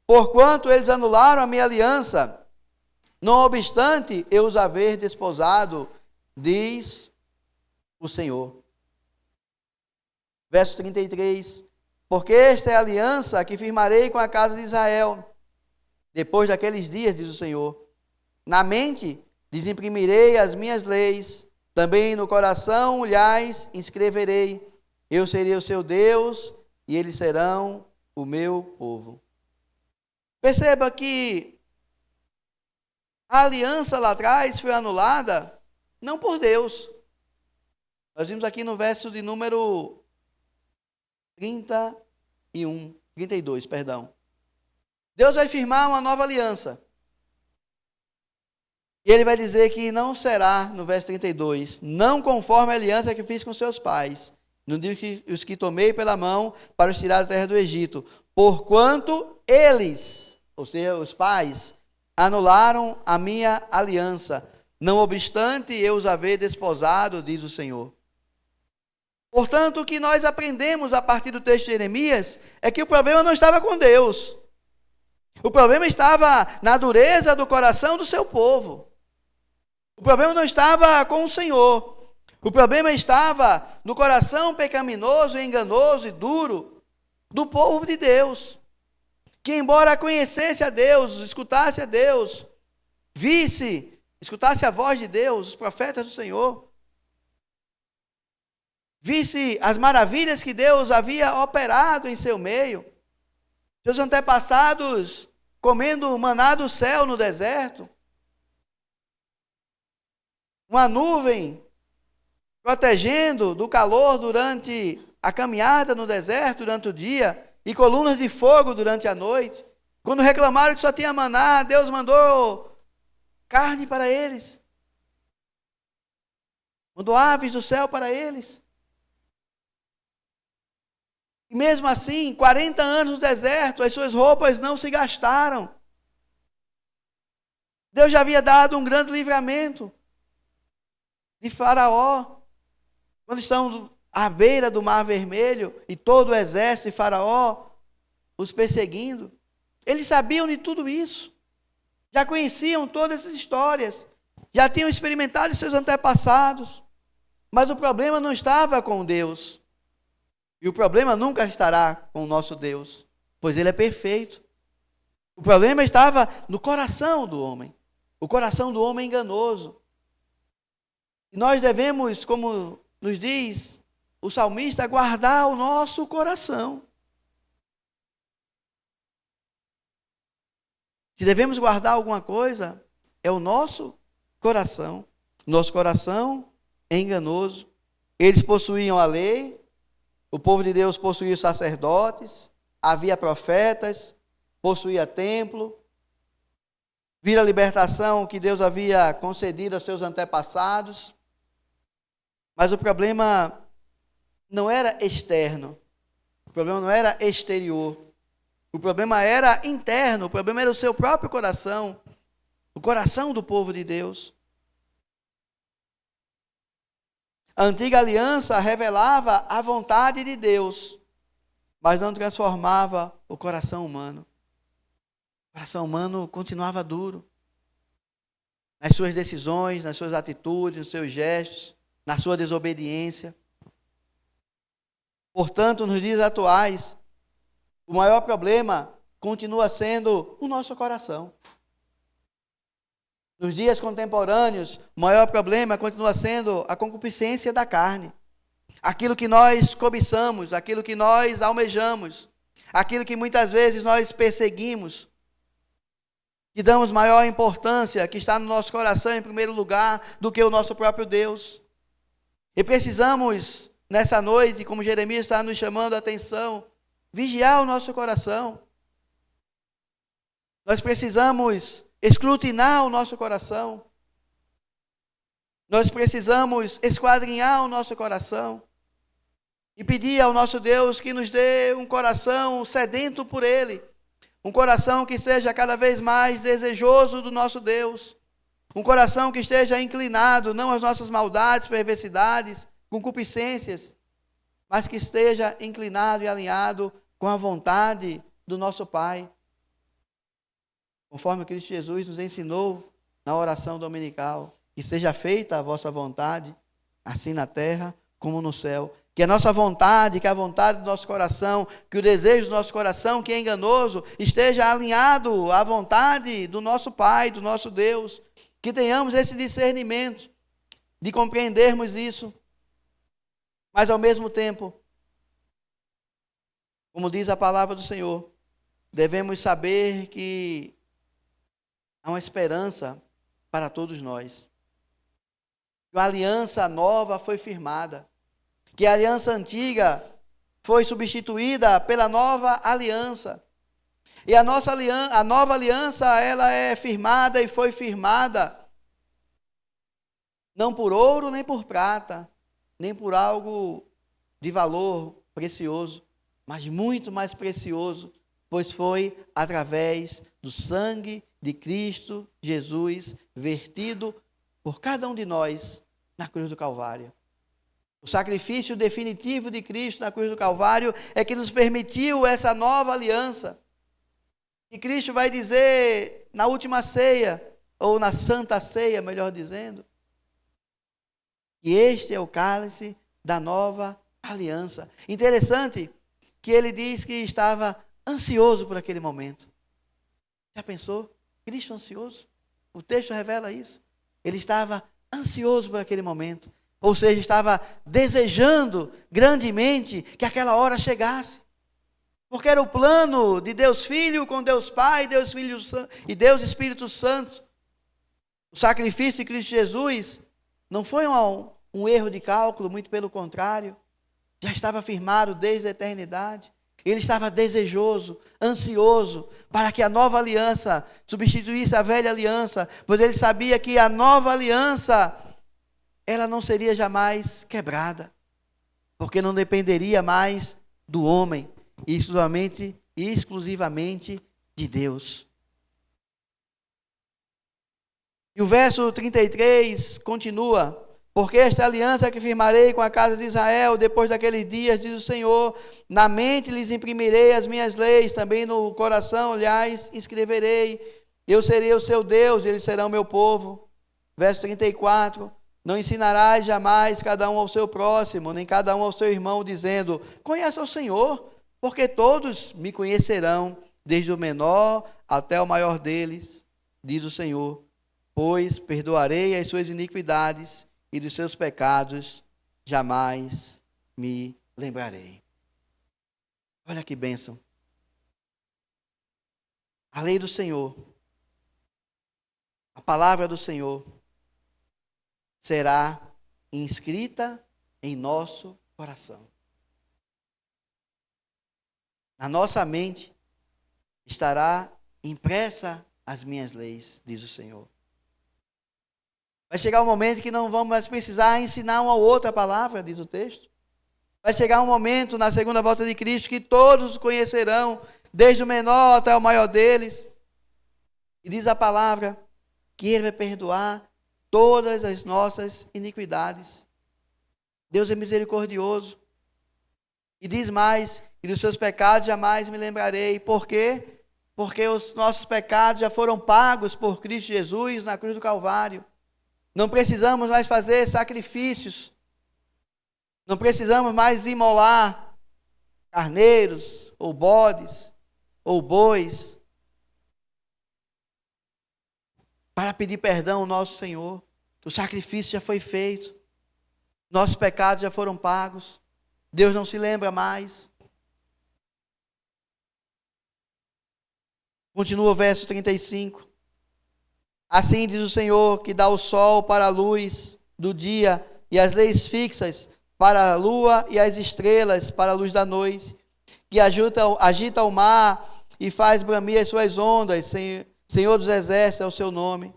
porquanto eles anularam a minha aliança, não obstante eu os haver desposado, diz o Senhor. Verso 33, porque esta é a aliança que firmarei com a casa de Israel, depois daqueles dias, diz o Senhor. Na mente lhes imprimirei as minhas leis, também no coração lhes inscreverei. Eu serei o seu Deus e eles serão o meu povo. Perceba que a aliança lá atrás foi anulada não por Deus. Nós vimos aqui no verso de número 32, perdão. Deus vai firmar uma nova aliança. E ele vai dizer que não será, no verso 32, não conforme a aliança que fiz com seus pais, no dia que os que tomei pela mão para os tirar da terra do Egito, porquanto eles, ou seja, os pais, anularam a minha aliança, não obstante eu os haver desposado, diz o Senhor. Portanto, o que nós aprendemos a partir do texto de Jeremias é que o problema não estava com Deus. O problema estava na dureza do coração do seu povo. O problema não estava com o Senhor. O problema estava no coração pecaminoso, enganoso e duro do povo de Deus, que embora conhecesse a Deus, escutasse a Deus, escutasse a voz de Deus, os profetas do Senhor, visse as maravilhas que Deus havia operado em seu meio, seus antepassados comendo maná do céu no deserto, uma nuvem protegendo do calor durante a caminhada no deserto durante o dia, e colunas de fogo durante a noite. Quando reclamaram que só tinha maná, Deus mandou carne para eles, mandou aves do céu para eles. E mesmo assim, 40 anos no deserto, as suas roupas não se gastaram. Deus já havia dado um grande livramento de Faraó, quando estão à beira do Mar Vermelho e todo o exército de Faraó os perseguindo. Eles sabiam de tudo isso, já conheciam todas essas histórias, já tinham experimentado seus antepassados, mas o problema não estava com Deus, e o problema nunca estará com o nosso Deus, pois Ele é perfeito. O problema estava no coração do homem, o coração do homem enganoso. E nós devemos, como nos diz o salmista, guardar o nosso coração. Se devemos guardar alguma coisa, é o nosso coração. Nosso coração é enganoso. Eles possuíam a lei, o povo de Deus possuía os sacerdotes, havia profetas, possuía templo, vira a libertação que Deus havia concedido aos seus antepassados. Mas o problema não era externo, o problema não era exterior, o problema era interno, o problema era o seu próprio coração, o coração do povo de Deus. A antiga aliança revelava a vontade de Deus, mas não transformava o coração humano. O coração humano continuava duro nas suas decisões, nas suas atitudes, nos seus gestos, na sua desobediência. Portanto, nos dias atuais, o maior problema continua sendo o nosso coração. Nos dias contemporâneos, o maior problema continua sendo a concupiscência da carne. Aquilo que nós cobiçamos, aquilo que nós almejamos, aquilo que muitas vezes nós perseguimos. que damos maior importância, que está no nosso coração em primeiro lugar, do que o nosso próprio Deus. E precisamos, nessa noite, como Jeremias está nos chamando a atenção, vigiar o nosso coração. Nós precisamos escrutinar o nosso coração. Nós precisamos esquadrinhar o nosso coração e pedir ao nosso Deus que nos dê um coração sedento por Ele, um coração que seja cada vez mais desejoso do nosso Deus, um coração que esteja inclinado não às nossas maldades, perversidades, concupiscências, mas que esteja inclinado e alinhado com a vontade do nosso Pai, conforme Cristo Jesus nos ensinou na oração dominical. Que seja feita a vossa vontade, assim na terra como no céu. Que a nossa vontade, que a vontade do nosso coração, que o desejo do nosso coração, que é enganoso, esteja alinhado à vontade do nosso Pai, do nosso Deus. Que tenhamos esse discernimento de compreendermos isso. Mas ao mesmo tempo, como diz a palavra do Senhor, devemos saber que há uma esperança para todos nós. Que a aliança nova foi firmada, que a aliança antiga foi substituída pela nova aliança. E a nova aliança, ela é firmada e foi firmada não por ouro nem por prata, nem por algo de valor precioso, mas muito mais precioso, pois foi através do sangue de Cristo Jesus vertido por cada um de nós na cruz do Calvário. O sacrifício definitivo de Cristo na cruz do Calvário é que nos permitiu essa nova aliança. E Cristo vai dizer na última ceia, ou na santa ceia, melhor dizendo, que este é o cálice da nova aliança. Interessante que ele diz que estava ansioso por aquele momento. Já pensou? Cristo ansioso? O texto revela isso. Ele estava ansioso por aquele momento. Ou seja, estava desejando grandemente que aquela hora chegasse. Porque era o plano de Deus Filho com Deus Pai, Deus Filho e Deus Espírito Santo. O sacrifício de Cristo Jesus não foi um erro de cálculo, muito pelo contrário. Já estava firmado desde a eternidade. Ele estava desejoso, ansioso, para que a nova aliança substituísse a velha aliança, pois ele sabia que a nova aliança, ela não seria jamais quebrada, porque não dependeria mais do homem, e exclusivamente de Deus. E o verso 33 continua: porque esta aliança que firmarei com a casa de Israel, depois daqueles dias, diz o Senhor, na mente lhes imprimirei as minhas leis, também no coração, aliás, escreverei. Eu serei o seu Deus, e eles serão meu povo. Verso 34, não ensinarás jamais cada um ao seu próximo, nem cada um ao seu irmão, dizendo, conheça o Senhor, porque todos me conhecerão, desde o menor até o maior deles, diz o Senhor, pois perdoarei as suas iniquidades, e dos seus pecados jamais me lembrarei. Olha que bênção. A lei do Senhor, a palavra do Senhor, será inscrita em nosso coração. Na nossa mente estará impressa as minhas leis, diz o Senhor. Vai chegar um momento que não vamos mais precisar ensinar uma outra palavra, diz o texto. Vai chegar um momento na segunda volta de Cristo que todos conhecerão, desde o menor até o maior deles. E diz a palavra que Ele vai perdoar todas as nossas iniquidades. Deus é misericordioso. E diz mais, e dos seus pecados jamais me lembrarei. Por quê? Porque os nossos pecados já foram pagos por Cristo Jesus na cruz do Calvário. Não precisamos mais fazer sacrifícios. Não precisamos mais imolar carneiros, ou bodes, ou bois, para pedir perdão ao nosso Senhor. O sacrifício já foi feito. Nossos pecados já foram pagos. Deus não se lembra mais. Continua o verso 35. Assim diz o Senhor, que dá o sol para a luz do dia, e as leis fixas para a lua e as estrelas para a luz da noite, que agita o mar e faz bramir as suas ondas, Senhor dos exércitos é o seu nome.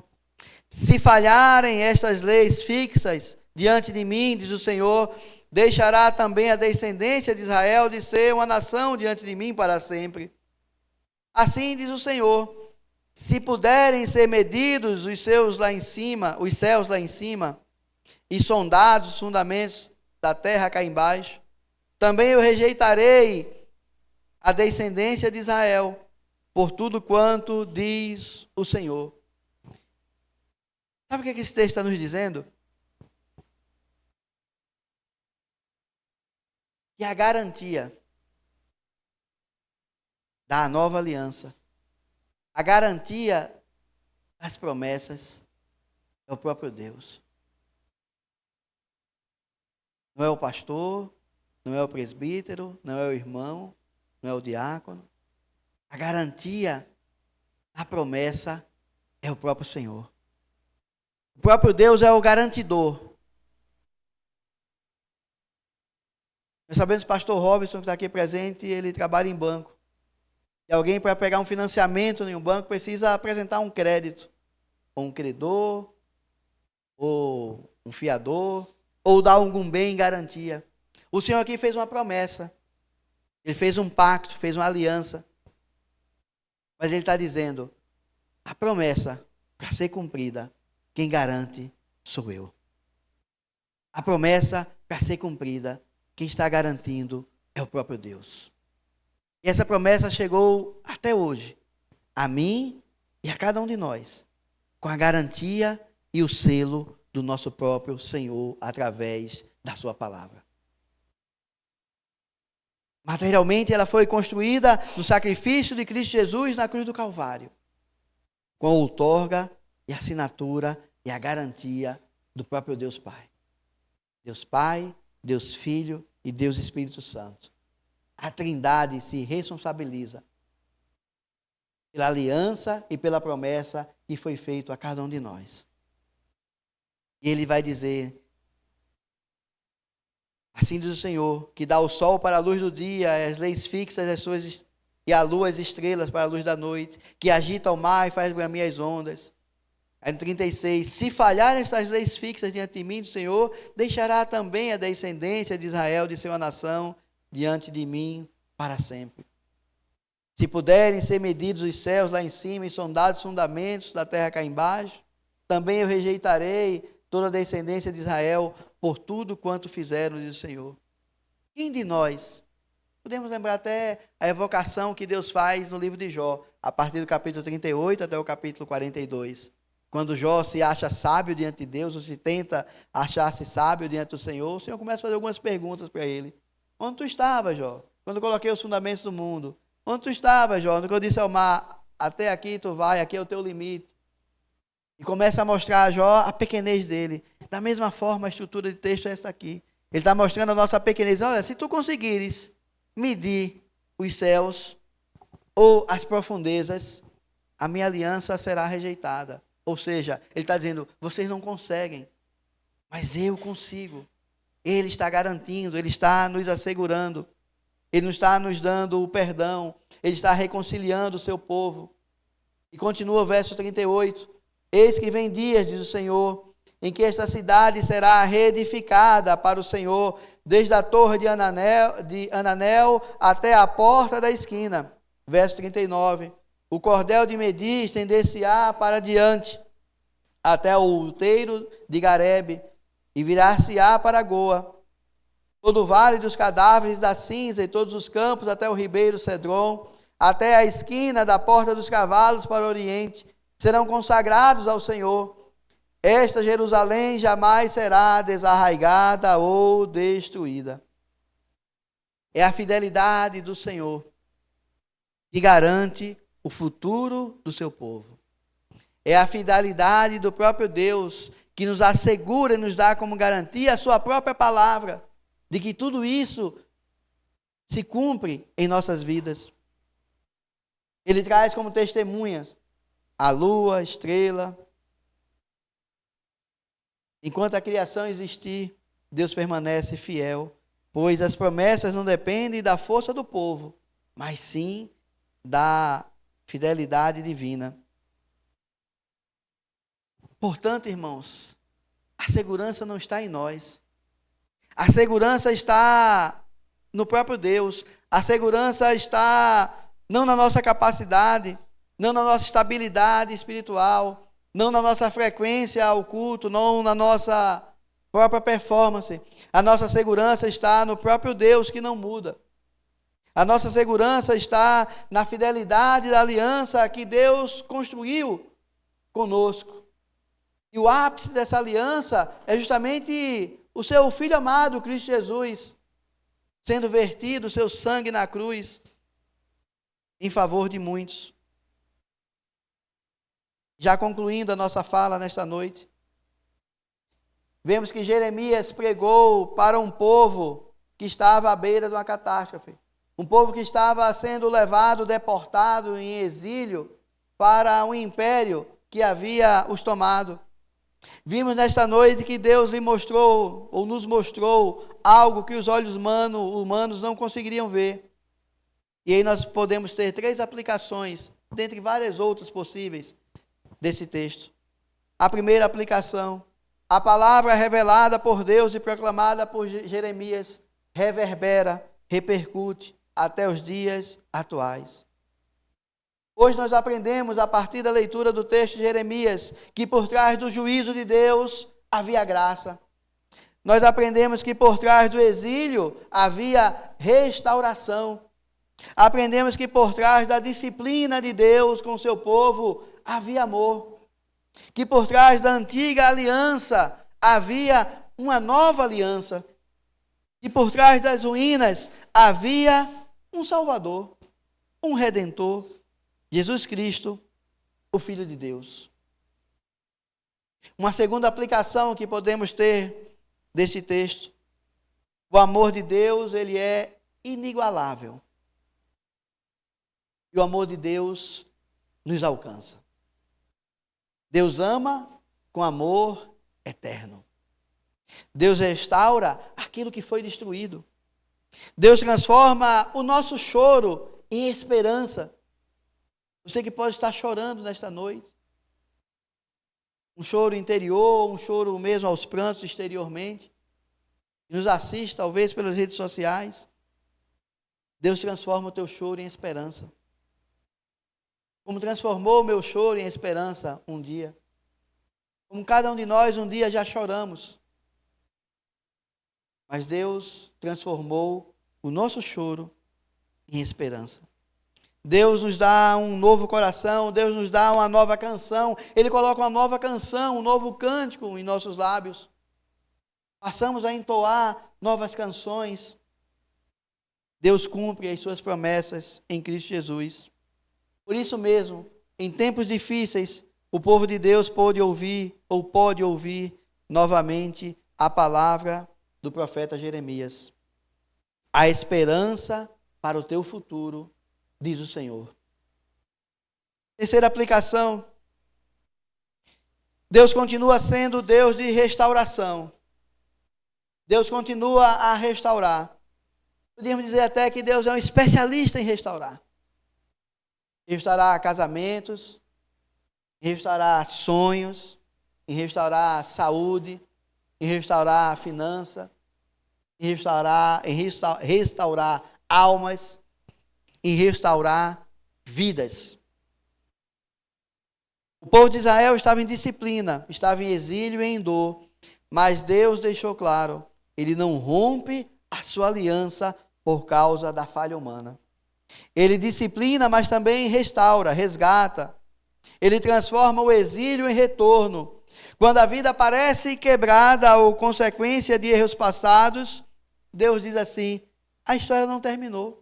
Se falharem estas leis fixas diante de mim, diz o Senhor, deixará também a descendência de Israel de ser uma nação diante de mim para sempre. Assim diz o Senhor, se puderem ser medidos os céus lá em cima, e sondados os fundamentos da terra cá embaixo, também eu rejeitarei a descendência de Israel, por tudo quanto diz o Senhor. Sabe o que esse texto está nos dizendo? Que a garantia da nova aliança, a garantia das promessas, é o próprio Deus. Não é o pastor, não é o presbítero, não é o irmão, não é o diácono. A garantia da promessa é o próprio Senhor. O próprio Deus é o garantidor. Nós sabemos que o pastor Robinson, que está aqui presente, ele trabalha em banco. E alguém, para pegar um financiamento em um banco, precisa apresentar um crédito. Ou um credor, ou um fiador, ou dar algum bem em garantia. O Senhor aqui fez uma promessa. Ele fez um pacto, fez uma aliança. Mas ele está dizendo, a promessa, para ser cumprida, quem garante sou eu. A promessa, para ser cumprida, quem está garantindo é o próprio Deus. E essa promessa chegou até hoje, a mim e a cada um de nós, com a garantia e o selo do nosso próprio Senhor, através da sua palavra. Materialmente, ela foi construída no sacrifício de Cristo Jesus na cruz do Calvário, com a outorga e a assinatura e a garantia do próprio Deus Pai. Deus Pai, Deus Filho e Deus Espírito Santo. A Trindade se responsabiliza pela aliança e pela promessa que foi feita a cada um de nós. E ele vai dizer, assim diz o Senhor, que dá o sol para a luz do dia, as leis fixas e a lua as estrelas para a luz da noite, que agita o mar e faz bramir as ondas. Aí no 36, se falharem essas leis fixas diante de mim, do Senhor, deixará também a descendência de Israel de ser uma nação diante de mim para sempre. Se puderem ser medidos os céus lá em cima e sondados os fundamentos da terra cá embaixo, também eu rejeitarei toda a descendência de Israel por tudo quanto fizeram, diz o Senhor. Quem de nós? Podemos lembrar até a evocação que Deus faz no livro de Jó, a partir do capítulo 38 até o capítulo 42. Quando Jó se acha sábio diante de Deus, ou se tenta achar-se sábio diante do Senhor, o Senhor começa a fazer algumas perguntas para ele. Onde tu estava, Jó? Quando eu coloquei os fundamentos do mundo. Onde tu estava, Jó? Quando eu disse ao mar, até aqui tu vai, aqui é o teu limite. E começa a mostrar a Jó a pequenez dele. Da mesma forma, a estrutura de texto é essa aqui. Ele está mostrando a nossa pequenez. Olha, se tu conseguires medir os céus ou as profundezas, a minha aliança será rejeitada. Ou seja, ele está dizendo, vocês não conseguem, mas eu consigo. Ele está garantindo, ele está nos assegurando. Ele não está nos dando o perdão, ele está reconciliando o seu povo. E continua o verso 38. Eis que vem dias, diz o Senhor, em que esta cidade será reedificada para o Senhor, desde a torre de Ananel até a porta da esquina. Verso 39. O cordel de medir estender-se-á para diante, até o outeiro de Garebe, e virar-se-á para Goa. Todo o vale dos cadáveres da cinza e todos os campos até o ribeiro Cedron, até a esquina da porta dos cavalos para o oriente, serão consagrados ao Senhor. Esta Jerusalém jamais será desarraigada ou destruída. É a fidelidade do Senhor que garante o futuro do seu povo. É a fidelidade do próprio Deus que nos assegura e nos dá como garantia a sua própria palavra, de que tudo isso se cumpre em nossas vidas. Ele traz como testemunhas a lua, a estrela, Enquanto a criação existir, Deus permanece fiel, pois as promessas não dependem da força do povo, mas sim da fidelidade divina. Portanto, irmãos, a segurança não está em nós. A segurança está no próprio Deus. A segurança está não na nossa capacidade, não na nossa estabilidade espiritual, não na nossa frequência ao culto, não na nossa própria performance. A nossa segurança está no próprio Deus que não muda. A nossa segurança está na fidelidade da aliança que Deus construiu conosco. E o ápice dessa aliança é justamente o seu Filho amado, Cristo Jesus, sendo vertido o seu sangue na cruz em favor de muitos. Já concluindo a nossa fala nesta noite, vemos que Jeremias pregou para um povo que estava à beira de uma catástrofe. Um povo que estava sendo levado, deportado em exílio para um império que havia os tomado. Vimos nesta noite que Deus lhe mostrou, ou nos mostrou, algo que os olhos humanos não conseguiriam ver. E aí nós podemos ter 3 aplicações, dentre várias outras possíveis, desse texto. A primeira aplicação: a palavra revelada por Deus e proclamada por Jeremias reverbera, repercute até os dias atuais. Hoje nós aprendemos, a partir da leitura do texto de Jeremias, que por trás do juízo de Deus havia graça. Nós aprendemos que por trás do exílio havia restauração. Aprendemos que por trás da disciplina de Deus com o seu povo havia amor. Que por trás da antiga aliança havia uma nova aliança. E por trás das ruínas havia um Salvador, um Redentor, Jesus Cristo, o Filho de Deus. Uma segunda aplicação que podemos ter desse texto: o amor de Deus, ele é inigualável. E o amor de Deus nos alcança. Deus ama com amor eterno. Deus restaura aquilo que foi destruído. Deus transforma o nosso choro em esperança. Você que pode estar chorando nesta noite, um choro interior, um choro mesmo aos prantos exteriormente, que nos assiste talvez pelas redes sociais, Deus transforma o teu choro em esperança. Como transformou o meu choro em esperança um dia. Como cada um de nós um dia já choramos. Mas Deus transformou o nosso choro em esperança. Deus nos dá um novo coração, Deus nos dá uma nova canção. Ele coloca uma nova canção, um novo cântico em nossos lábios. Passamos a entoar novas canções. Deus cumpre as suas promessas em Cristo Jesus. Por isso mesmo, em tempos difíceis, o povo de Deus pode ouvir novamente a palavra do profeta Jeremias. A esperança para o teu futuro, diz o Senhor. Terceira aplicação: Deus continua sendo Deus de restauração. Deus continua a restaurar. Podíamos dizer até que Deus é um especialista em restaurar. Em restaurar casamentos, em restaurar sonhos, em restaurar saúde, em restaurar finança, em restaurar almas, em restaurar vidas. O povo de Israel estava em disciplina, estava em exílio e em dor, mas Deus deixou claro, Ele não rompe a sua aliança por causa da falha humana. Ele disciplina, mas também restaura, resgata. Ele transforma o exílio em retorno. Quando a vida parece quebrada ou consequência de erros passados, Deus diz assim: a história não terminou.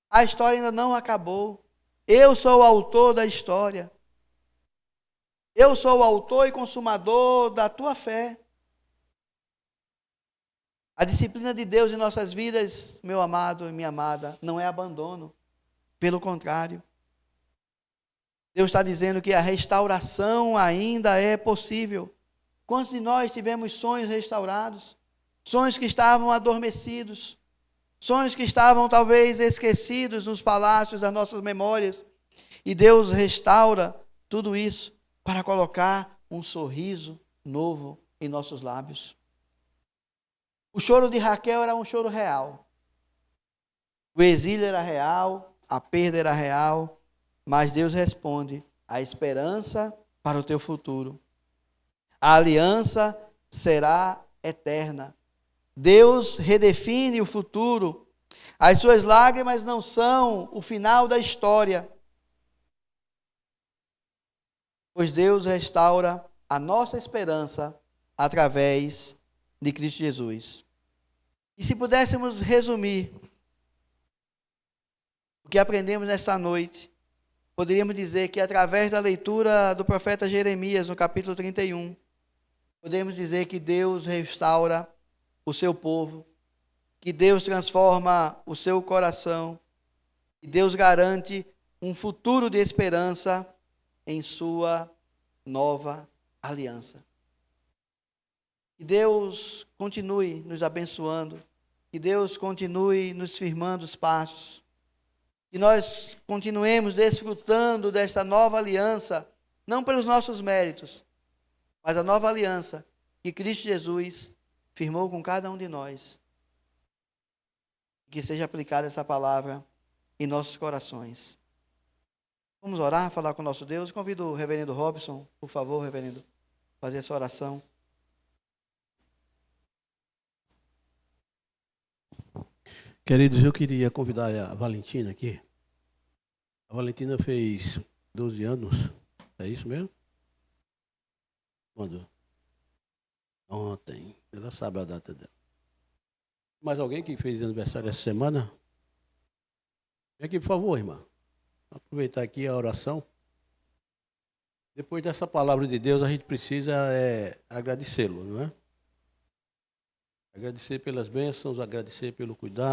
A história ainda não acabou. Eu sou o autor da história. Eu sou o autor e consumador da tua fé. A disciplina de Deus em nossas vidas, meu amado e minha amada, não é abandono. Pelo contrário. Deus está dizendo que a restauração ainda é possível. Quantos de nós tivemos sonhos restaurados? Sonhos que estavam adormecidos, sonhos que estavam talvez esquecidos nos palácios das nossas memórias. E Deus restaura tudo isso para colocar um sorriso novo em nossos lábios. O choro de Raquel era um choro real. O exílio era real, a perda era real, mas Deus responde: a esperança para o teu futuro. A aliança será eterna. Deus redefine o futuro. As suas lágrimas não são o final da história, pois Deus restaura a nossa esperança através de Cristo Jesus. E se pudéssemos resumir o que aprendemos nesta noite, poderíamos dizer que através da leitura do profeta Jeremias, no capítulo 31, podemos dizer que Deus restaura o seu povo, que Deus transforma o seu coração, que Deus garante um futuro de esperança em sua nova aliança. Que Deus continue nos abençoando, que Deus continue nos firmando os passos, que nós continuemos desfrutando desta nova aliança, não pelos nossos méritos, mas a nova aliança que Cristo Jesus firmou com cada um de nós. Que seja aplicada essa palavra em nossos corações. Vamos orar, falar com o nosso Deus. Convido o reverendo Robson, por favor, reverendo, fazer essa oração. Queridos, eu queria convidar a Valentina aqui. A Valentina fez 12 anos, é isso mesmo? Quando? Ontem, ela sabe a data dela. Mais alguém que fez aniversário essa semana? Vem aqui, por favor, irmã. Aproveitar aqui a oração. Depois dessa palavra de Deus, a gente precisa agradecê-lo, não é? Agradecer pelas bênçãos, agradecer pelo cuidado.